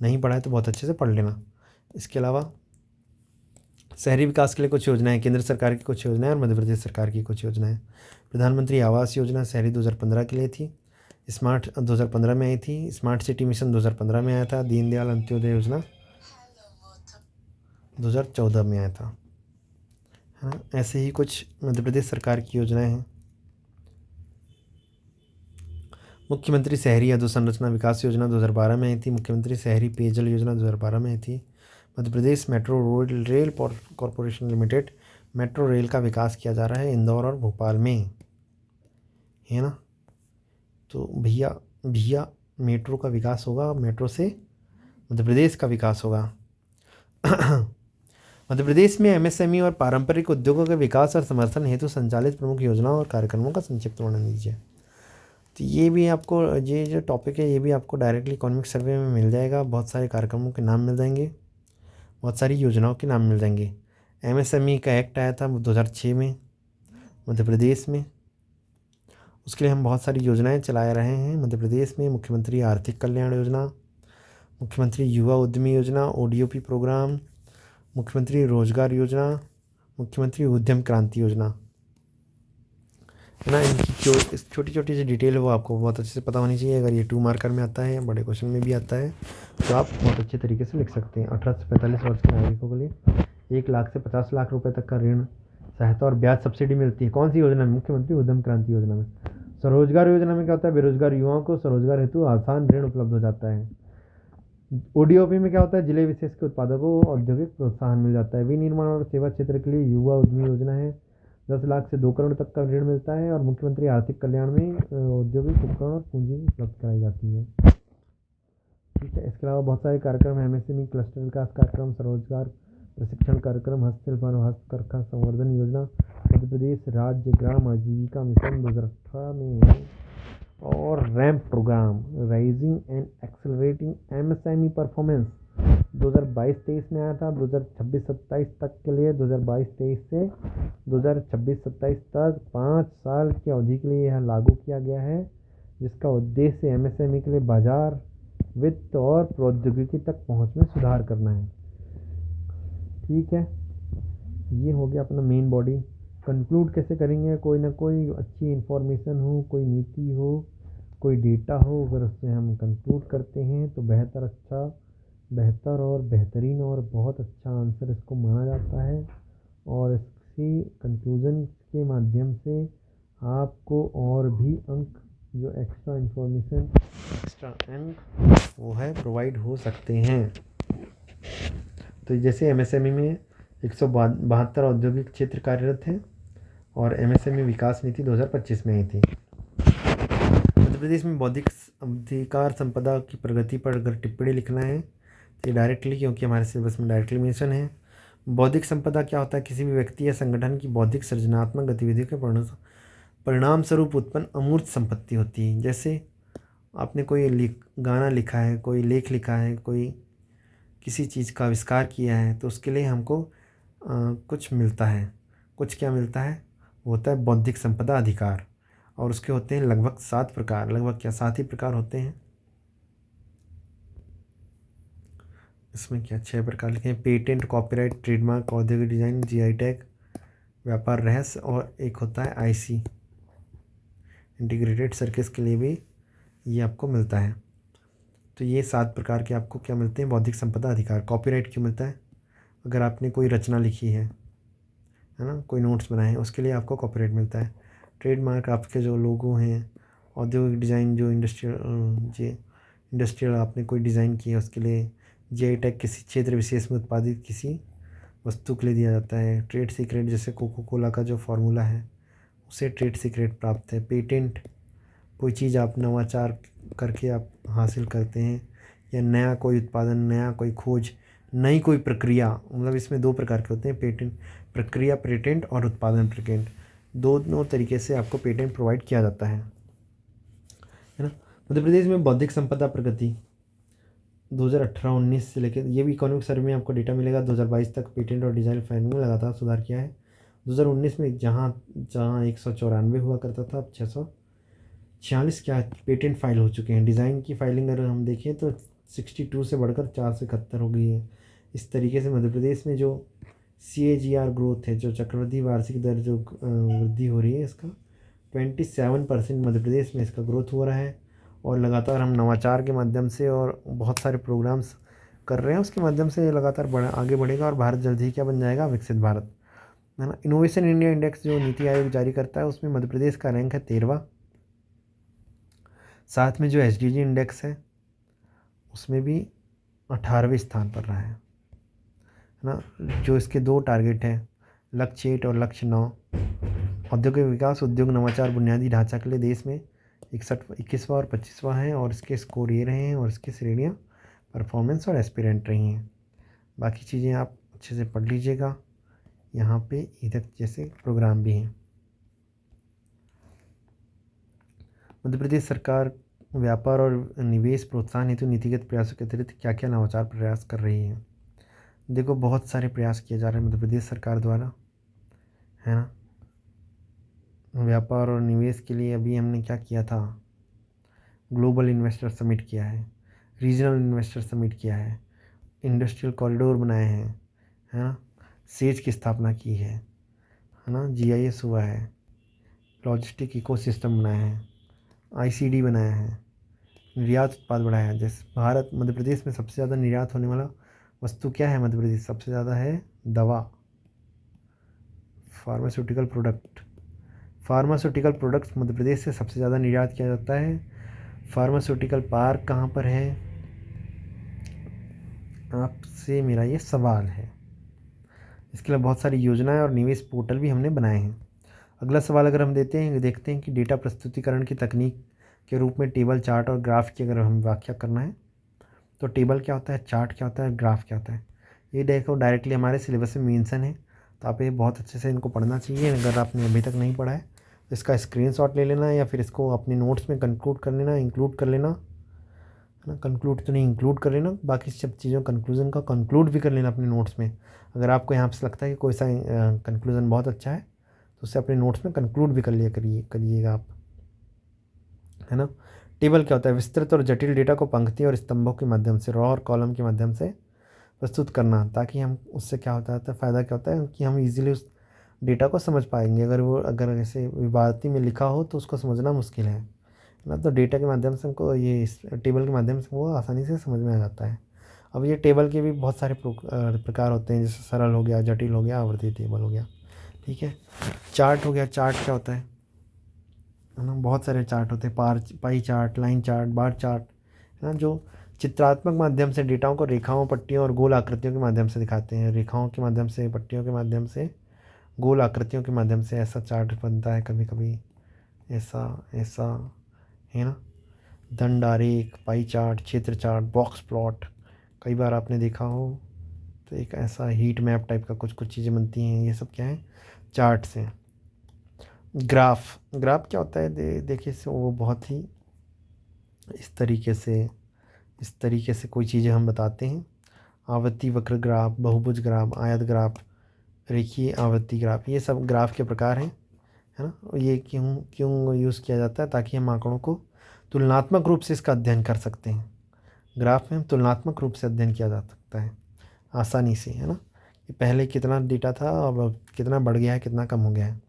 नहीं पढ़ा है तो बहुत अच्छे से पढ़ लेना। इसके अलावा शहरी विकास के लिए कुछ योजनाएं, केंद्र सरकार की कुछ योजनाएं और मध्य प्रदेश सरकार की कुछ योजनाएं। प्रधानमंत्री आवास योजना शहरी 2015 के लिए थी। स्मार्ट 2015 में आई थी। स्मार्ट सिटी मिशन 2015 में आया था। दीनदयाल अंत्योदय योजना 2014 में आया था, है ना। ऐसे ही कुछ मध्य प्रदेश सरकार की योजनाएं हैं। मुख्यमंत्री शहरी अधोसंरचना विकास योजना 2012 में आई थी। मुख्यमंत्री शहरी पेयजल योजना 2012 में आई थी। Madhya Pradesh metro rail corporation limited, metro rail का विकास किया जा रहा है इंदौर और भोपाल में, है ना। तो भैया मेट्रो का विकास होगा, मेट्रो से मध्य प्रदेश का विकास होगा। मध्य प्रदेश में MSME और पारंपरिक उद्योगों के विकास और समर्थन हेतु संचालित प्रमुख योजनाओं और कार्यक्रमों का संक्षिप्त वर्णन दीजिए। तो ये भी आपको, ये जो टॉपिक है ये भी आपको डायरेक्टली इकोनॉमिक सर्वे में मिल जाएगा। बहुत सारे कार्यक्रमों के नाम मिल जाएंगे, बहुत सारी योजनाओं के नाम मिल जाएंगे। MSME का एक्ट आया था 2006 में मध्य प्रदेश में, उसके लिए हम बहुत सारी योजनाएं चला रहे हैं मध्य प्रदेश में। मुख्यमंत्री आर्थिक कल्याण योजना, मुख्यमंत्री युवा उद्यमी योजना, ODOP प्रोग्राम, मुख्यमंत्री रोजगार योजना, मुख्यमंत्री उद्यम क्रांति योजना, है ना। इनकी जो छोटी छोटी सी डिटेल है वो आपको बहुत अच्छे से पता होनी चाहिए। अगर ये 2 मार्कर में आता है, बड़े क्वेश्चन में भी आता है, तो आप बहुत अच्छे तरीके से लिख सकते हैं। 18 से 45 वर्ष के नागरिकों के लिए 1 लाख से 50 लाख रुपए तक का ऋण सहायता और ब्याज सब्सिडी मिलती है। कौन सी योजना में? मुख्यमंत्री उद्यम क्रांति योजना में। स्वरोजगार योजना में क्या होता है? बेरोजगार युवाओं को स्वरोजगार हेतु आसान ऋण उपलब्ध हो जाता है। ODOP में क्या होता है? जिले विशेष के उत्पादों को औद्योगिक प्रोत्साहन मिल जाता है। विनिर्माण और सेवा क्षेत्र के लिए युवा उद्यमी योजना है, 10 लाख से 2 करोड़ तक का ऋण मिलता है। और मुख्यमंत्री आर्थिक कल्याण में औद्योगिक उपकरण और पूंजी उपलब्ध कराई जाती है, ठीक है। इसके अलावा बहुत सारे कार्यक्रम हैं, MSME क्लस्टर विकास कार्यक्रम, स्वरोजगार प्रशिक्षण कार्यक्रम, हस्तशिल्प और हस्तकरघा संवर्धन योजना, मध्य प्रदेश राज्य ग्राम आजीविका मिशन 2018 में, और RAMP programme, rising and accelerating MSME performance 2022-23 में आया था। 2026-27 तक के लिए, 2022-23 से 2026-27 तक 5 साल की अवधि के लिए यह लागू किया गया है, जिसका उद्देश्य एमएसएमई के लिए बाजार, वित्त और प्रौद्योगिकी तक पहुंच में सुधार करना है। ठीक है, ये हो गया अपना मेन बॉडी। कंक्लूड कैसे करेंगे, कोई ना कोई अच्छी इन्फॉर्मेशन हो, कोई नीति हो, कोई डेटा हो, अगर उससे हम कंक्लूड करते हैं तो बेहतर और बेहतरीन और बहुत अच्छा आंसर इसको माना जाता है। और इसी कंक्लूजन के माध्यम से आपको और भी अंक, जो एक्स्ट्रा इन्फॉर्मेशन, एक्स्ट्रा अंक वो है प्रोवाइड हो सकते हैं। तो जैसे एमएसएमई में 172 औद्योगिक क्षेत्र कार्यरत हैं और एमएसएमई विकास नीति 2025 में आई थी। मध्य प्रदेश में बौद्धिक अधिकार संपदा की प्रगति पर अगर टिप्पणी लिखना है तो डायरेक्टली, क्योंकि हमारे सिलेबस में डायरेक्टली मेंशन है। बौद्धिक संपदा क्या होता है, किसी भी व्यक्ति या संगठन की बौद्धिक सृजनात्मक गतिविधियों के परिणाम स्वरूप उत्पन्न अमूर्त संपत्ति होती है। जैसे आपने कोई गाना लिखा है, कोई लेख लिखा है, कोई किसी चीज़ का आविष्कार किया है, तो उसके लिए हमको कुछ मिलता है। कुछ क्या मिलता है, वो होता है बौद्धिक संपदा अधिकार, और उसके होते हैं लगभग 7 प्रकार, लगभग क्या 7 ही प्रकार होते हैं। इसमें क्या 6 प्रकार लिखे हैं: पेटेंट, कॉपीराइट, ट्रेडमार्क, औद्योगिक डिजाइन, जीआई टैग, व्यापार रहस्य, और एक होता है आईसी, इंटीग्रेटेड सर्किट्स के लिए भी ये आपको मिलता है। तो ये 7 प्रकार के आपको क्या मिलते हैं, बौद्धिक संपदा अधिकार। कॉपीराइट क्यों मिलता है, अगर आपने कोई रचना लिखी है ना, कोई नोट्स बनाए हैं, उसके लिए आपको कॉपीराइट मिलता है। ट्रेडमार्क आपके जो लोगो हैं, औद्योगिक डिज़ाइन जो इंडस्ट्रियल आपने कोई डिज़ाइन किया है, उसके लिए जीआई टैग किसी क्षेत्र विशेष में उत्पादित किसी वस्तु के लिए दिया जाता है। ट्रेड सीक्रेट, जैसे कोको कोला का जो फार्मूला है उसे ट्रेड सीक्रेट प्राप्त है। पेटेंट, कोई चीज़ आप नवाचार करके आप हासिल करते हैं, या नया कोई उत्पादन, नया कोई खोज, नई कोई प्रक्रिया, मतलब इसमें 2 प्रकार के होते हैं, पेटेंट प्रक्रिया पेटेंट और उत्पादन पेटेंट। दोनों तरीके से आपको पेटेंट प्रोवाइड किया जाता है ना। मध्य प्रदेश में बौद्धिक संपदा प्रगति 2018-19 से लेकर, ये भी इकोनॉमिक सर्वे में आपको डेटा मिलेगा। 2022 तक पेटेंट और डिजाइन फाइलिंग में लगातार सुधार किया है। 2019 में जहाँ 194 हुआ करता था, अब 646 क्या पेटेंट फाइल हो चुके हैं। डिज़ाइन की फाइलिंग अगर हम देखें तो 62 से बढ़कर 471 हो गई है। इस तरीके से मध्य प्रदेश में जो CAGR ग्रोथ है, जो चक्रवृद्धि वार्षिक दर जो वृद्धि हो रही है, इसका 27% मध्य प्रदेश में इसका ग्रोथ हो रहा है। और लगातार हम नवाचार के माध्यम से और बहुत सारे प्रोग्राम्स कर रहे हैं, उसके माध्यम से लगातार आगे बढ़ेगा और भारत जल्द ही क्या बन जाएगा, विकसित भारत, है ना। इनोवेशन इंडिया इंडेक्स जो नीति आयोग जारी करता है, उसमें मध्य प्रदेश का रैंक है 13वां। साथ में जो SDG इंडेक्स है उसमें भी 18वें स्थान पर रहा है ना। जो इसके 2 टारगेट हैं, लक्ष्य 8 और लक्ष्य 9, औद्योगिक विकास, उद्योग नवाचार, बुनियादी ढांचा के लिए देश में 21वां और 25वां है, और इसके स्कोर ये रहे हैं, और इसकी श्रेणियाँ परफॉर्मेंस और एस्पिरेंट रही हैं। बाकी चीज़ें आप अच्छे से पढ़ लीजिएगा, यहाँ पे इधर जैसे प्रोग्राम भी हैं। मध्य प्रदेश सरकार व्यापार और निवेश प्रोत्साहन हेतु नीतिगत प्रयासों के अतिरिक्त क्या क्या नवाचार प्रयास कर रही है। देखो, बहुत सारे प्रयास किए जा रहे हैं मध्य प्रदेश सरकार द्वारा, है ना। व्यापार और निवेश के लिए अभी हमने क्या किया था, ग्लोबल इन्वेस्टर समिट किया है, रीजनल इन्वेस्टर समिट किया है, इंडस्ट्रियल कॉरिडोर बनाए हैं, है ना। सेज की स्थापना की है ना। GIS हुआ है, लॉजिस्टिक इकोसिस्टम बनाया है, ICD बनाया है, निर्यात उत्पाद बढ़ाया है। जैसे भारत, मध्य प्रदेश में सबसे ज़्यादा निर्यात होने वाला वस्तु क्या है, मध्य प्रदेश सबसे ज़्यादा है दवा, फार्मास्यूटिकल प्रोडक्ट्स मध्य प्रदेश से सबसे ज़्यादा निर्यात किया जाता है। फार्मास्यूटिकल पार्क कहाँ पर है, आपसे मेरा ये सवाल है। इसके लिए बहुत सारी योजनाएं और निवेश पोर्टल भी हमने बनाए हैं। अगला सवाल अगर हम देखते हैं कि डेटा प्रस्तुतिकरण की तकनीक के रूप में टेबल, चार्ट और ग्राफ की अगर हम व्याख्या करना है, तो टेबल क्या होता है, चार्ट क्या होता है, ग्राफ क्या होता है। ये देखो डायरेक्टली हमारे सिलेबस में मेंशन है, तो आप ये बहुत अच्छे से इनको पढ़ना चाहिए। अगर आपने अभी तक नहीं पढ़ा है तो इसका स्क्रीनशॉट ले लेना या फिर इसको अपने नोट्स में कंक्लूड कर लेना, इंक्लूड कर लेना, है ना। कंक्लूड तो नहीं, इंक्लूड कर लेना, बाकी सब चीज़ों कंक्लूजन का कंक्लूड भी कर लेना अपने नोट्स में। अगर आपको यहाँ से लगता है कि कोई सा कंक्लूजन बहुत अच्छा है तो उससे अपने नोट्स में कंक्लूड भी कर लिया करिएगा आप, है ना। टेबल क्या होता है? विस्तृत और जटिल डेटा को पंक्ति और स्तंभों के माध्यम से, रो और कॉलम के माध्यम से प्रस्तुत करना, ताकि हम उससे क्या होता है फ़ायदा क्या होता है कि हम इजीली उस डेटा को समझ पाएंगे। अगर ऐसे विभारती में लिखा हो तो उसको समझना मुश्किल है ना। तो डेटा के माध्यम से हमको ये इस टेबल के माध्यम से वो आसानी से समझ में आ जाता है। अब ये टेबल के भी बहुत सारे प्रकार होते हैं, जैसे सरल हो गया, जटिल हो गया, आवर्ती टेबल हो गया, ठीक है। चार्ट हो गया, चार्ट क्या होता है ना। बहुत सारे चार्ट होते हैं, pie chart, line chart, bar chart, है ना, जो चित्रात्मक माध्यम से डेटाओं को रेखाओं, पट्टियों और गोल आकृतियों के माध्यम से दिखाते हैं। रेखाओं के माध्यम से, पट्टियों के माध्यम से, गोल आकृतियों के माध्यम से ऐसा चार्ट बनता है कभी कभी, ऐसा ऐसा, है ना। दंड आरेख, पाई चार्ट, क्षेत्र चार्ट, बॉक्स प्लॉट, कई बार आपने देखा हो। तो एक ऐसा हीट मैप टाइप का कुछ कुछ चीज़ें बनती हैं, ये सब क्या है? चार्ट्स हैं। ग्राफ, ग्राफ क्या होता है? देखिए से वो बहुत ही इस तरीके से कोई चीज़ें हम बताते हैं। आवर्ती वक्र ग्राफ, बहुभुज ग्राफ, आयत ग्राफ, रेखीय आवर्ती ग्राफ, ये सब ग्राफ के प्रकार हैं, है ना। ये क्यों क्यों यूज़ किया जाता है? ताकि हम आंकड़ों को तुलनात्मक रूप से इसका अध्ययन कर सकते हैं। ग्राफ में हम तुलनात्मक रूप से अध्ययन किया जा सकता है आसानी से, है ना, कि पहले कितना डेटा था, अब कितना बढ़ गया है, कितना कम हो गया है।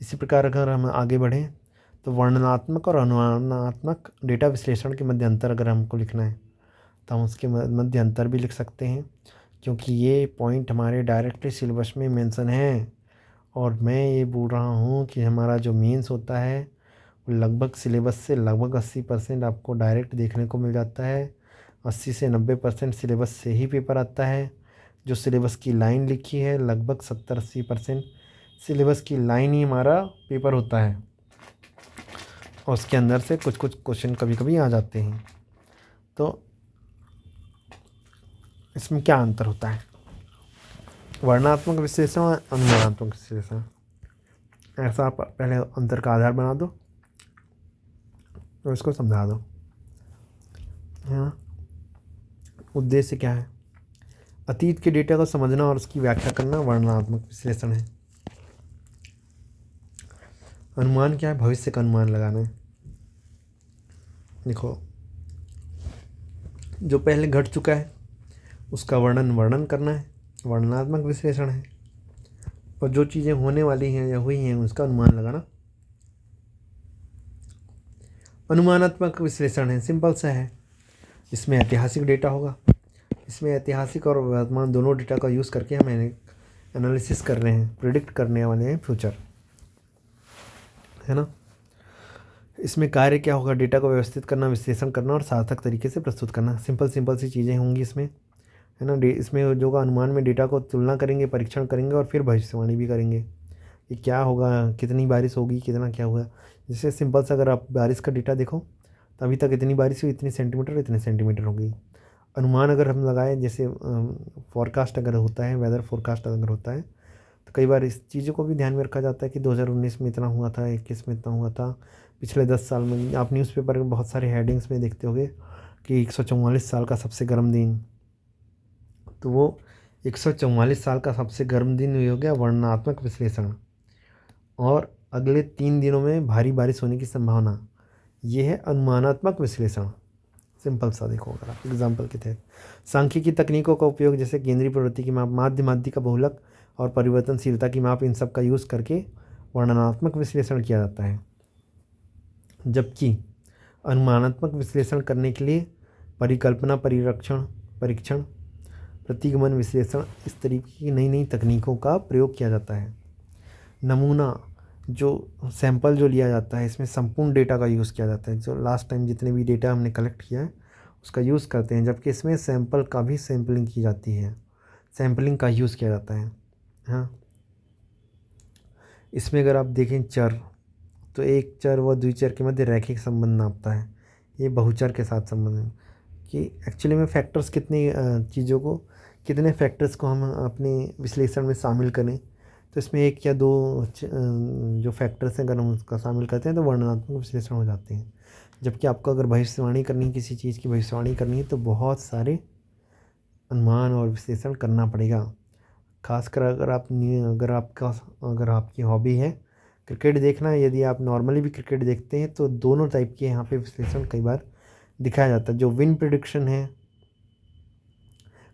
इसी प्रकार अगर हम आगे बढ़ें तो वर्णनात्मक और अनुमानात्मक डेटा विश्लेषण के मध्य अंतर अगर हमको लिखना है तो हम उसके मध्य अंतर भी लिख सकते हैं, क्योंकि ये पॉइंट हमारे डायरेक्टली सिलेबस में मेंशन है। और मैं ये बोल रहा हूँ कि हमारा जो मेंस होता है वो लगभग सिलेबस से लगभग 80% आपको डायरेक्ट देखने को मिल जाता है। 80 से 90% सिलेबस से ही पेपर आता है। जो सिलेबस की लाइन लिखी है लगभग 70-80% सिलेबस की लाइन ही हमारा पेपर होता है, और उसके अंदर से कुछ कुछ क्वेश्चन कभी कभी आ जाते हैं। तो इसमें क्या अंतर होता है? वर्णनात्मक विश्लेषण और अनुमानात्मक विश्लेषण, ऐसा आप पहले अंतर का आधार बना दो और इसको समझा दो, है ना। उद्देश्य क्या है? अतीत के डेटा को समझना और उसकी व्याख्या करना वर्णनात्मक विश्लेषण है। अनुमान क्या है? भविष्य का अनुमान लगाना है। देखो, जो पहले घट चुका है उसका वर्णन करना है, वर्णनात्मक विश्लेषण है। और जो चीज़ें होने वाली हैं या हुई हैं उसका अनुमान लगाना अनुमानात्मक विश्लेषण है। सिंपल सा है। इसमें ऐतिहासिक डेटा होगा, इसमें ऐतिहासिक और वर्तमान दोनों डेटा का यूज़ करके हम एनालिसिस कर रहे हैं, प्रिडिक्ट करने वाले हैं फ्यूचर, है ना। इसमें कार्य क्या होगा? डेटा को व्यवस्थित करना, विश्लेषण करना और सार्थक तरीके से प्रस्तुत करना। सिंपल सी चीज़ें होंगी इसमें, है ना। इसमें जो का अनुमान में डेटा को तुलना करेंगे, परीक्षण करेंगे और फिर भविष्यवाणी भी करेंगे कि क्या होगा, कितनी बारिश होगी, कितना क्या होगा। जैसे सिंपल सा अगर आप बारिश का डेटा देखो तो अभी तक इतनी बारिश हुई, इतने सेंटीमीटर होगी। अनुमान अगर हम लगाएं, जैसे फोरकास्ट अगर होता है, वेदर फोरकास्ट अगर होता है, तो कई बार इस चीज़ों को भी ध्यान में रखा जाता है कि 2019 में इतना हुआ था, 21 में इतना हुआ था, पिछले 10 साल में। आप न्यूज़पेपर में बहुत सारे हेडिंग्स में देखते होंगे कि 144 साल का सबसे गर्म दिन, तो वो 144 साल का सबसे गर्म दिन ये हो गया वर्णनात्मक विश्लेषण। और अगले 3 दिनों में भारी बारिश होने की संभावना, ये है अनुमानात्मक विश्लेषण। सिंपल सा देखो, अगर आप एग्जाम्पल के तहत सांख्यिकी तकनीकों का उपयोग, जैसे केंद्रीय प्रवृत्ति की माप, माध्य का बहुलक और परिवर्तनशीलता की माप, इन सब का यूज़ करके वर्णनात्मक विश्लेषण किया जाता है। जबकि अनुमानात्मक विश्लेषण करने के लिए परिकल्पना परीक्षण, प्रतिगमन विश्लेषण, इस तरीके की नई नई तकनीकों का प्रयोग किया जाता है। नमूना, जो सैंपल जो लिया जाता है, इसमें संपूर्ण डेटा का यूज़ किया जाता है। जो लास्ट टाइम जितने भी डेटा हमने कलेक्ट किया है उसका यूज़ करते हैं, जबकि इसमें सैंपल का भी सैम्पलिंग की जाती है, सैम्पलिंग का यूज़ किया जाता है। हाँ, इसमें अगर आप देखें चर, तो एक चर व द्विचर के मध्य रैखिक संबंध नापता है। ये बहुचर के साथ संबंध है कि एक्चुअली में फैक्टर्स कितनी चीज़ों को कितने फैक्टर्स को हम अपने विश्लेषण में शामिल करें, तो इसमें एक या दो जो फैक्टर्स हैं अगर हम उसका शामिल करते हैं तो वर्णनात्मक विश्लेषण हो जाते हैं। जबकि आपको अगर भविष्यवाणी करनी है, किसी चीज़ की भविष्यवाणी करनी है, तो बहुत सारे अनुमान और विश्लेषण करना पड़ेगा। खासकर अगर आपकी हॉबी है क्रिकेट देखना, यदि आप नॉर्मली भी क्रिकेट देखते हैं तो दोनों टाइप के यहाँ पे विश्लेषण कई बार दिखाया जाता है। जो विन प्रिडिक्शन है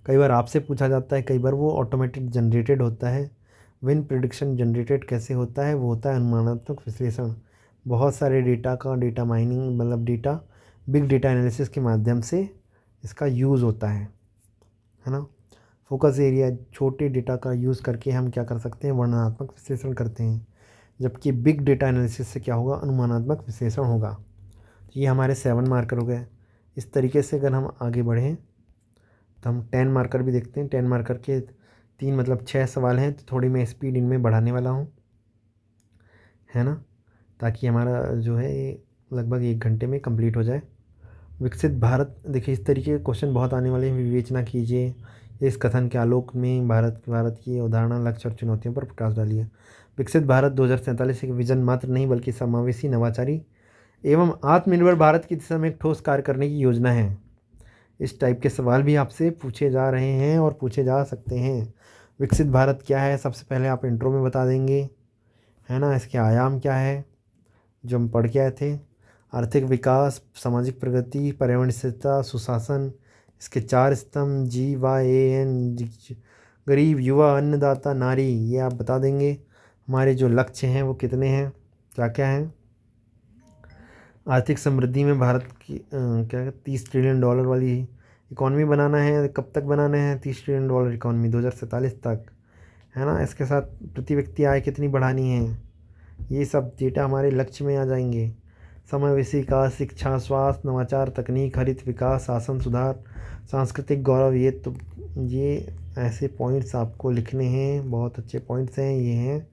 कई बार आपसे पूछा जाता है, कई बार वो ऑटोमेटिक जनरेटेड होता है। विन प्रिडिक्शन जनरेटेड कैसे होता है, वो होता है अनुमानात्मक विश्लेषण। बहुत सारे डेटा माइनिंग मतलब बिग डेटा एनालिसिस के माध्यम से इसका यूज़ होता है ना। फोकस एरिया छोटे डेटा का यूज़ करके हम क्या कर सकते हैं, वर्णनात्मक विश्लेषण करते हैं। जबकि बिग डेटा एनालिसिस से क्या होगा, अनुमानात्मक विश्लेषण होगा। तो ये हमारे 7 मार्कर हो गए। इस तरीके से अगर हम आगे बढ़ें तो हम 10 मार्कर भी देखते हैं। 10 मार्कर के 3 मतलब 6 सवाल हैं, तो थोड़ी मैं स्पीड इनमें बढ़ाने वाला हूँ, है ना, ताकि हमारा जो है ये लगभग 1 घंटे में कंप्लीट हो जाए। विकसित भारत, देखिए इस तरीके के क्वेश्चन बहुत आने वाले हैं। विवेचना कीजिए, इस कथन के आलोक में भारत की अवधारणा, लक्ष्य और चुनौतियों पर प्रकाश डालिए। विकसित भारत 2047 एक विजन मात्र नहीं बल्कि समावेशी, नवाचारी एवं आत्मनिर्भर भारत की दिशा में एक ठोस कार्य करने की योजना है। इस टाइप के सवाल भी आपसे पूछे जा रहे हैं और पूछे जा सकते हैं। विकसित भारत क्या है, सबसे पहले आप इंट्रो में बता देंगे, है ना। इसके आयाम क्या है जो हम पढ़ के आए थे, आर्थिक विकास, सामाजिक प्रगति, पर्यावरण स्थिरता, सुशासन। इसके 4 स्तंभ GYAN, गरीब, युवा, अन्नदाता, नारी, ये आप बता देंगे। हमारे जो लक्ष्य हैं वो कितने हैं, क्या क्या हैं। आर्थिक समृद्धि में भारत की क्या 30 ट्रिलियन डॉलर वाली इकॉनमी बनाना है, कब तक बनाना है 30 ट्रिलियन डॉलर इकॉनमी, 2047 तक, है ना। इसके साथ प्रति व्यक्ति आय कितनी बढ़ानी है, ये सब डेटा हमारे लक्ष्य में आ जाएंगे। समावेशी विकास, शिक्षा, स्वास्थ्य, नवाचार, तकनीक, हरित विकास, शासन सुधार, सांस्कृतिक गौरव, ये ऐसे पॉइंट्स आपको लिखने हैं। बहुत अच्छे पॉइंट्स हैं ये हैं,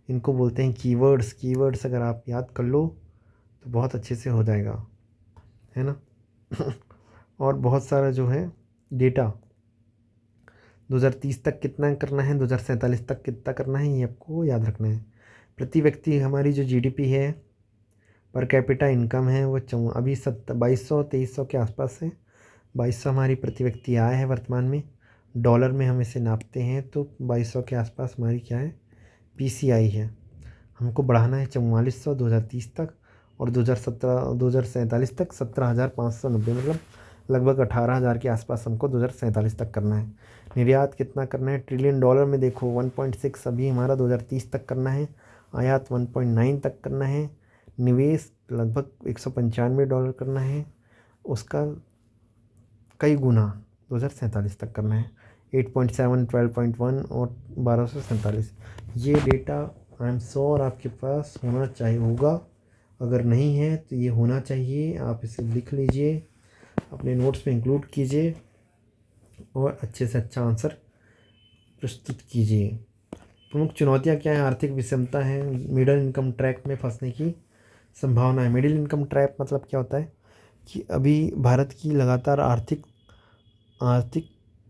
इनको बोलते हैं कीवर्ड्स अगर आप याद कर लो तो बहुत अच्छे से हो जाएगा, है ना। और बहुत सारा जो है डेटा 2030 तक कितना करना है, 2047 तक कितना करना है, ये आपको याद रखना है। प्रति व्यक्ति हमारी जो GDP है, पर कैपिटा इनकम है, वो अभी 2200-2300 के आसपास है। 2200 हमारी प्रति व्यक्ति आय है वर्तमान में। डॉलर में हम इसे नापते हैं तो 2200 के आसपास हमारी क्या है, PCI है। हमको बढ़ाना है 4400 2030 तक, और 2047 तक 17,590, मतलब लगभग 18,000 के आसपास हमको 2047 तक करना है। निर्यात कितना करना है ट्रिलियन डॉलर में, देखो 1.6 अभी हमारा 2030 तक करना है। आयात 1.9 तक करना है। निवेश लगभग $195 करना है, उसका कई गुना 2047 तक करना है। 8.7, 12.1 और 1247, ये डेटा आई एम श्योर आपके पास होना चाहिए होगा। अगर नहीं है तो ये होना चाहिए, आप इसे लिख लीजिए, अपने नोट्स में इंक्लूड कीजिए और अच्छे से अच्छा आंसर प्रस्तुत कीजिए। प्रमुख चुनौतियां क्या हैं, आर्थिक विषमता है, मिडिल इनकम ट्रैप में फंसने की संभावना है। मिडिल इनकम ट्रैप मतलब क्या होता है कि अभी भारत की लगातार आर्थिक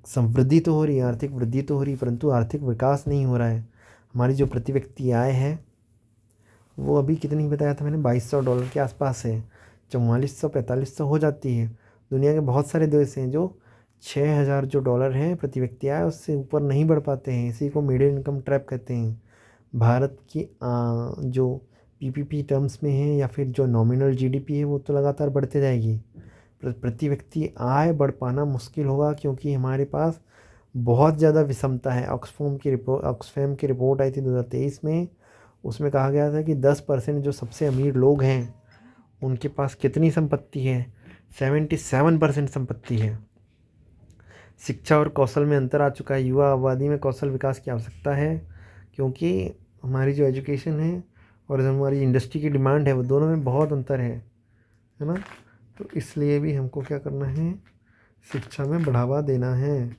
समृद्धि तो हो रही है, आर्थिक वृद्धि तो हो रही है, परंतु आर्थिक विकास नहीं हो रहा है। हमारी जो प्रति व्यक्ति आय है वो अभी कितनी बताया था मैंने, $2200 के आसपास है। 4400-4500 हो जाती है। दुनिया के बहुत सारे देश हैं जो 6000 जो डॉलर हैं प्रति व्यक्ति आय, उससे ऊपर नहीं बढ़ पाते हैं। इसी को मिडिल इनकम ट्रैप कहते हैं। भारत की जो PPP टर्म्स में है या फिर जो नॉमिनल GDP है वो तो लगातार बढ़ते जाएगी, प्रति व्यक्ति आय बढ़ पाना मुश्किल होगा, क्योंकि हमारे पास बहुत ज़्यादा विषमता है। ऑक्सफैम की रिपोर्ट आई थी 2023 में, उसमें कहा गया था कि 10% जो सबसे अमीर लोग हैं उनके पास कितनी संपत्ति है, 77% संपत्ति है। शिक्षा और कौशल में अंतर आ चुका है। युवा आबादी में कौशल विकास की आवश्यकता है, क्योंकि हमारी जो एजुकेशन है और जो हमारी इंडस्ट्री की डिमांड है वो दोनों में बहुत अंतर है ना। तो इसलिए भी हमको क्या करना है, शिक्षा में बढ़ावा देना है।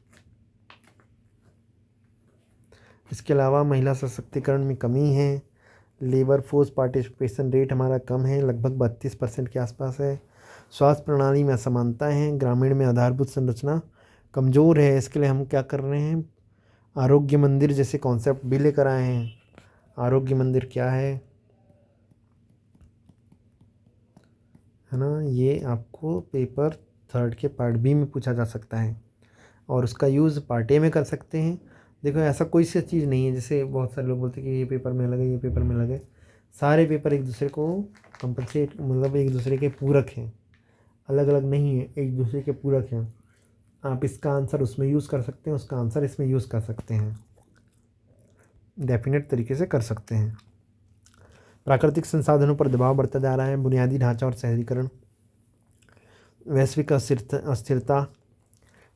इसके अलावा महिला सशक्तिकरण में कमी है। लेबर फोर्स पार्टिसिपेशन रेट हमारा कम है, लगभग 32% के आसपास है। स्वास्थ्य प्रणाली में असमानता है। ग्रामीण में आधारभूत संरचना कमज़ोर है, इसके लिए हम क्या कर रहे हैं, आरोग्य मंदिर जैसे कॉन्सेप्ट भी लेकर आए हैं। आरोग्य मंदिर क्या है ना, ये आपको पेपर 3 के पार्ट बी में पूछा जा सकता है और उसका यूज़ पार्ट ए में कर सकते हैं। देखो ऐसा कोई सी चीज़ नहीं है, जैसे बहुत सारे लोग बोलते हैं कि ये पेपर में लगे, ये पेपर में लगे। सारे पेपर एक दूसरे को कंपनसेट, मतलब एक दूसरे के पूरक हैं, अलग अलग नहीं है, एक दूसरे के पूरक हैं। आप इसका आंसर उसमें यूज़ कर सकते हैं, उसका आंसर इसमें यूज़ कर सकते हैं, डेफिनेट तरीके से कर सकते हैं। प्राकृतिक संसाधनों पर दबाव बढ़ता जा रहा है, बुनियादी ढांचा और शहरीकरण, वैश्विक अस्थिरता,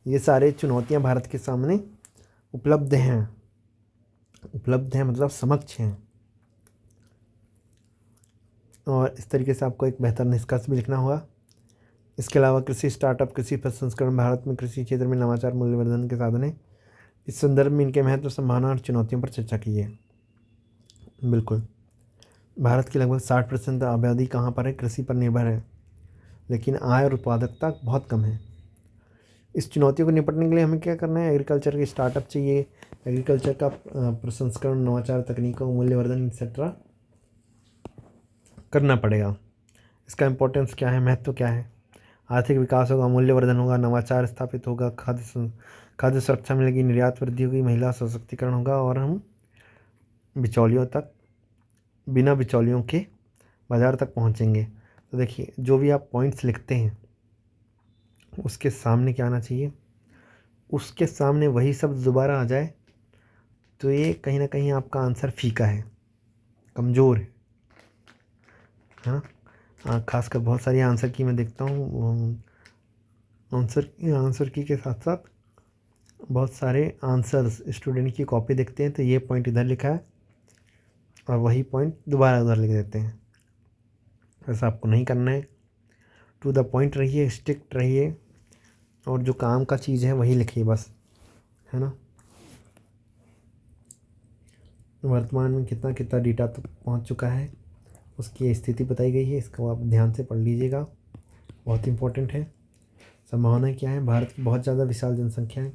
ये सारे चुनौतियां भारत के सामने उपलब्ध हैं। उपलब्ध हैं मतलब समक्ष हैं। और इस तरीके से आपको एक बेहतर निष्कर्ष भी लिखना होगा। इसके अलावा कृषि स्टार्टअप, कृषि प्रसंस्करण, भारत में कृषि क्षेत्र में नवाचार मूल्यवर्धन के साधन है। इस संदर्भ में इनके महत्व, संभावना और चुनौतियों पर चर्चा की है। बिल्कुल, भारत की लगभग 60% आबादी कहाँ पर है, कृषि पर निर्भर है, लेकिन आय और उत्पादकता बहुत कम है। इस चुनौतियों को निपटने के लिए हमें क्या करना है, एग्रीकल्चर के स्टार्टअप चाहिए, एग्रीकल्चर का प्रसंस्करण, नवाचार, तकनीकों, मूल्यवर्धन एक्सेट्रा करना पड़ेगा। इसका इम्पोर्टेंस क्या है, महत्व क्या है, आर्थिक विकास होगा, मूल्यवर्धन होगा, नवाचार स्थापित होगा, खाद्य सुरक्षा मिलेगी, निर्यात वृद्धि होगी, महिला सशक्तिकरण होगा और हम बिचौलियों तक, बिना बिचौलियों के बाज़ार तक पहुंचेंगे। तो देखिए, जो भी आप पॉइंट्स लिखते हैं उसके सामने क्या आना चाहिए, उसके सामने वही शब्द दोबारा आ जाए तो ये कहीं ना कहीं आपका आंसर फीका है, कमज़ोर है ना। खासकर बहुत सारी आंसर की मैं देखता हूँ, आंसर की के साथ साथ बहुत सारे आंसर्स स्टूडेंट की कॉपी देखते हैं तो ये पॉइंट इधर लिखा है और वही पॉइंट दोबारा उधर लिख देते हैं। ऐसा आपको नहीं करना है, टू द पॉइंट रहिए, स्ट्रिक्ट रहिए और जो काम का चीज़ है वही लिखिए बस, है ना। वर्तमान में कितना कितना डेटा तक पहुंच चुका है उसकी स्थिति बताई गई है, इसको आप ध्यान से पढ़ लीजिएगा, बहुत इंपॉर्टेंट है। संभावना क्या है, भारत की बहुत ज़्यादा विशाल जनसंख्या है,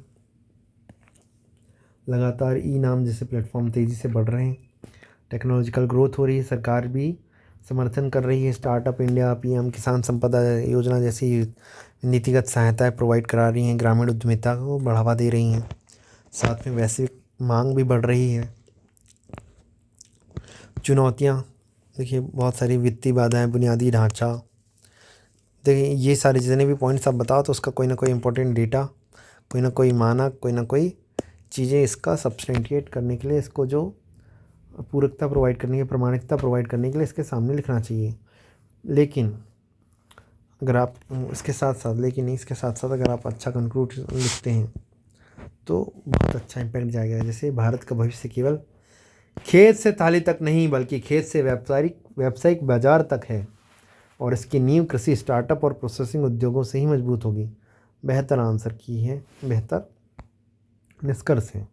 लगातार ई नाम जैसे प्लेटफॉर्म तेज़ी से बढ़ रहे हैं, टेक्नोलॉजिकल ग्रोथ हो रही है, सरकार भी समर्थन कर रही है, स्टार्टअप इंडिया, पीएम किसान संपदा योजना जैसी नीतिगत सहायताएं प्रोवाइड करा रही हैं, ग्रामीण उद्यमिता को बढ़ावा दे रही हैं, साथ में वैश्विक मांग भी बढ़ रही है। चुनौतियाँ देखिए, बहुत सारी वित्तीय बाधाएं, बुनियादी ढांचा, देखिए ये सारे जितने भी पॉइंट्स आप बताओ तो उसका कोई ना कोई इंपॉर्टेंट डेटा, कोई ना कोई मानक, कोई ना कोई चीज़ें इसका सब्सटेंटिएट करने के लिए, इसको जो पूरकता प्रोवाइड करने की, प्रमाणिकता प्रोवाइड करने के लिए इसके सामने लिखना चाहिए। लेकिन अगर आप इसके साथ साथ अगर आप अच्छा कंक्लूड लिखते हैं तो बहुत अच्छा इम्पैक्ट जाएगा। जैसे भारत का भविष्य केवल खेत से थाली तक नहीं बल्कि खेत से व्यावसायिक बाजार तक है और इसकी नींव कृषि, स्टार्टअप और प्रोसेसिंग उद्योगों से ही मजबूत होगी। बेहतर आंसर की है, बेहतर निष्कर्ष है।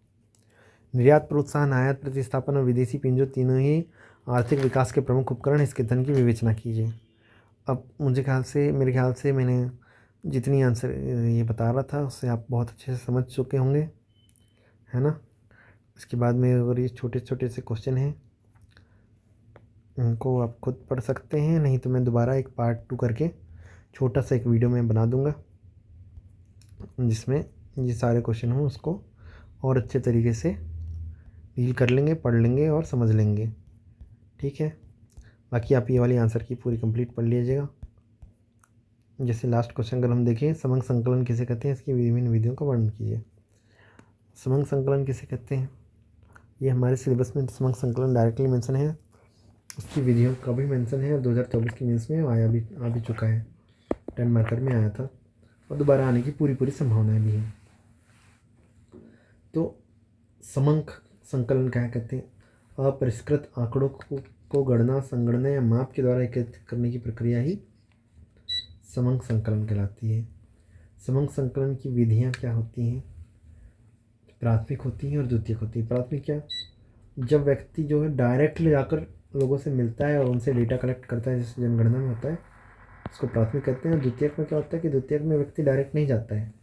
निर्यात प्रोत्साहन, आयात प्रतिस्थापन और विदेशी पूंजी तीनों ही आर्थिक विकास के प्रमुख उपकरण, इसके धन की विवेचना कीजिए। अब मेरे ख्याल से मैंने जितनी आंसर ये बता रहा था उससे आप बहुत अच्छे से समझ चुके होंगे, है ना। इसके बाद में अगर ये छोटे छोटे से क्वेश्चन हैं उनको आप खुद पढ़ सकते हैं, नहीं तो मैं दोबारा एक पार्ट 2 करके छोटा सा एक वीडियो में बना दूंगा जिसमें ये सारे क्वेश्चन हों, उसको और अच्छे तरीके से डील कर लेंगे, पढ़ लेंगे और समझ लेंगे, ठीक है। बाकी आप ये वाली आंसर की पूरी कंप्लीट पढ़ लीजिएगा। जैसे लास्ट क्वेश्चन अगर हम देखें, समग्र संकलन किसे कहते हैं, इसकी विभिन्न विधियों का वर्णन कीजिए। समग्र संकलन किसे कहते हैं, ये हमारे सिलेबस में समग्र संकलन डायरेक्टली मेंशन है, उसकी विधियों का भी मेंशन है और 2024 की मेंस में आ भी चुका है, 10 मार्कर में आया था और दोबारा आने की पूरी संभावनाएं भी हैं। तो समग्र संकलन क्या कहते हैं, अपरिष्कृत आंकड़ों को गणना, संगणना या माप के द्वारा एकत्रित करने की प्रक्रिया ही समग्र संकलन कहलाती है। समग्र संकलन की विधियाँ क्या होती हैं, प्राथमिक होती हैं और द्वितीयक होती है। प्राथमिक क्या, जब व्यक्ति जो है डायरेक्टली जाकर लोगों से मिलता है और उनसे डेटा कलेक्ट करता है, जैसे जनगणना में होता है, उसको प्राथमिक कहते हैं। और द्वितीयक में क्या होता है कि द्वितीयक में व्यक्ति डायरेक्ट नहीं जाता है,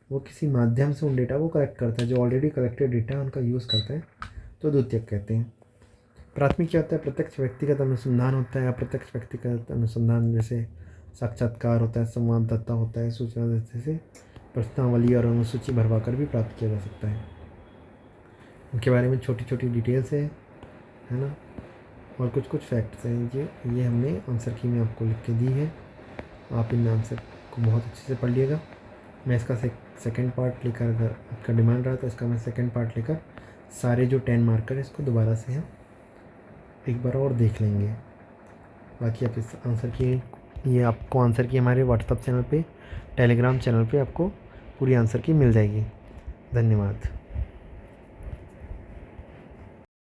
वो किसी माध्यम से उन डेटा को कलेक्ट करता है, जो ऑलरेडी कलेक्टेड डेटा है उनका यूज़ करता है, तो द्वितीयक कहते हैं। प्राथमिक क्या होता है? प्रत्यक्ष व्यक्तिगत अनुसंधान होता है। अप्रत्यक्ष व्यक्तिगत अनुसंधान जैसे साक्षात्कार होता है, संवाददाता होता है, सूचना देते से प्रश्नावली और अनुसूची भरवा कर भी प्राप्त किया जा सकता है। उनके बारे में छोटी छोटी डिटेल्स है ना, और कुछ कुछ फैक्ट्स हैं। ये हमने आंसर की में आपको लिख के दी है। आप इन आंसर को बहुत अच्छे से पढ़ लिएगा। मैं इसका सेकंड पार्ट लेकर, अगर आपका डिमांड रहा तो इसका मैं सेकंड पार्ट लेकर सारे जो 10 मार्कर है इसको दोबारा से हम एक बार और देख लेंगे। बाकी आप इस आंसर की, ये आपको आंसर की हमारे व्हाट्सएप चैनल पे, टेलीग्राम चैनल पे आपको पूरी आंसर की मिल जाएगी। धन्यवाद।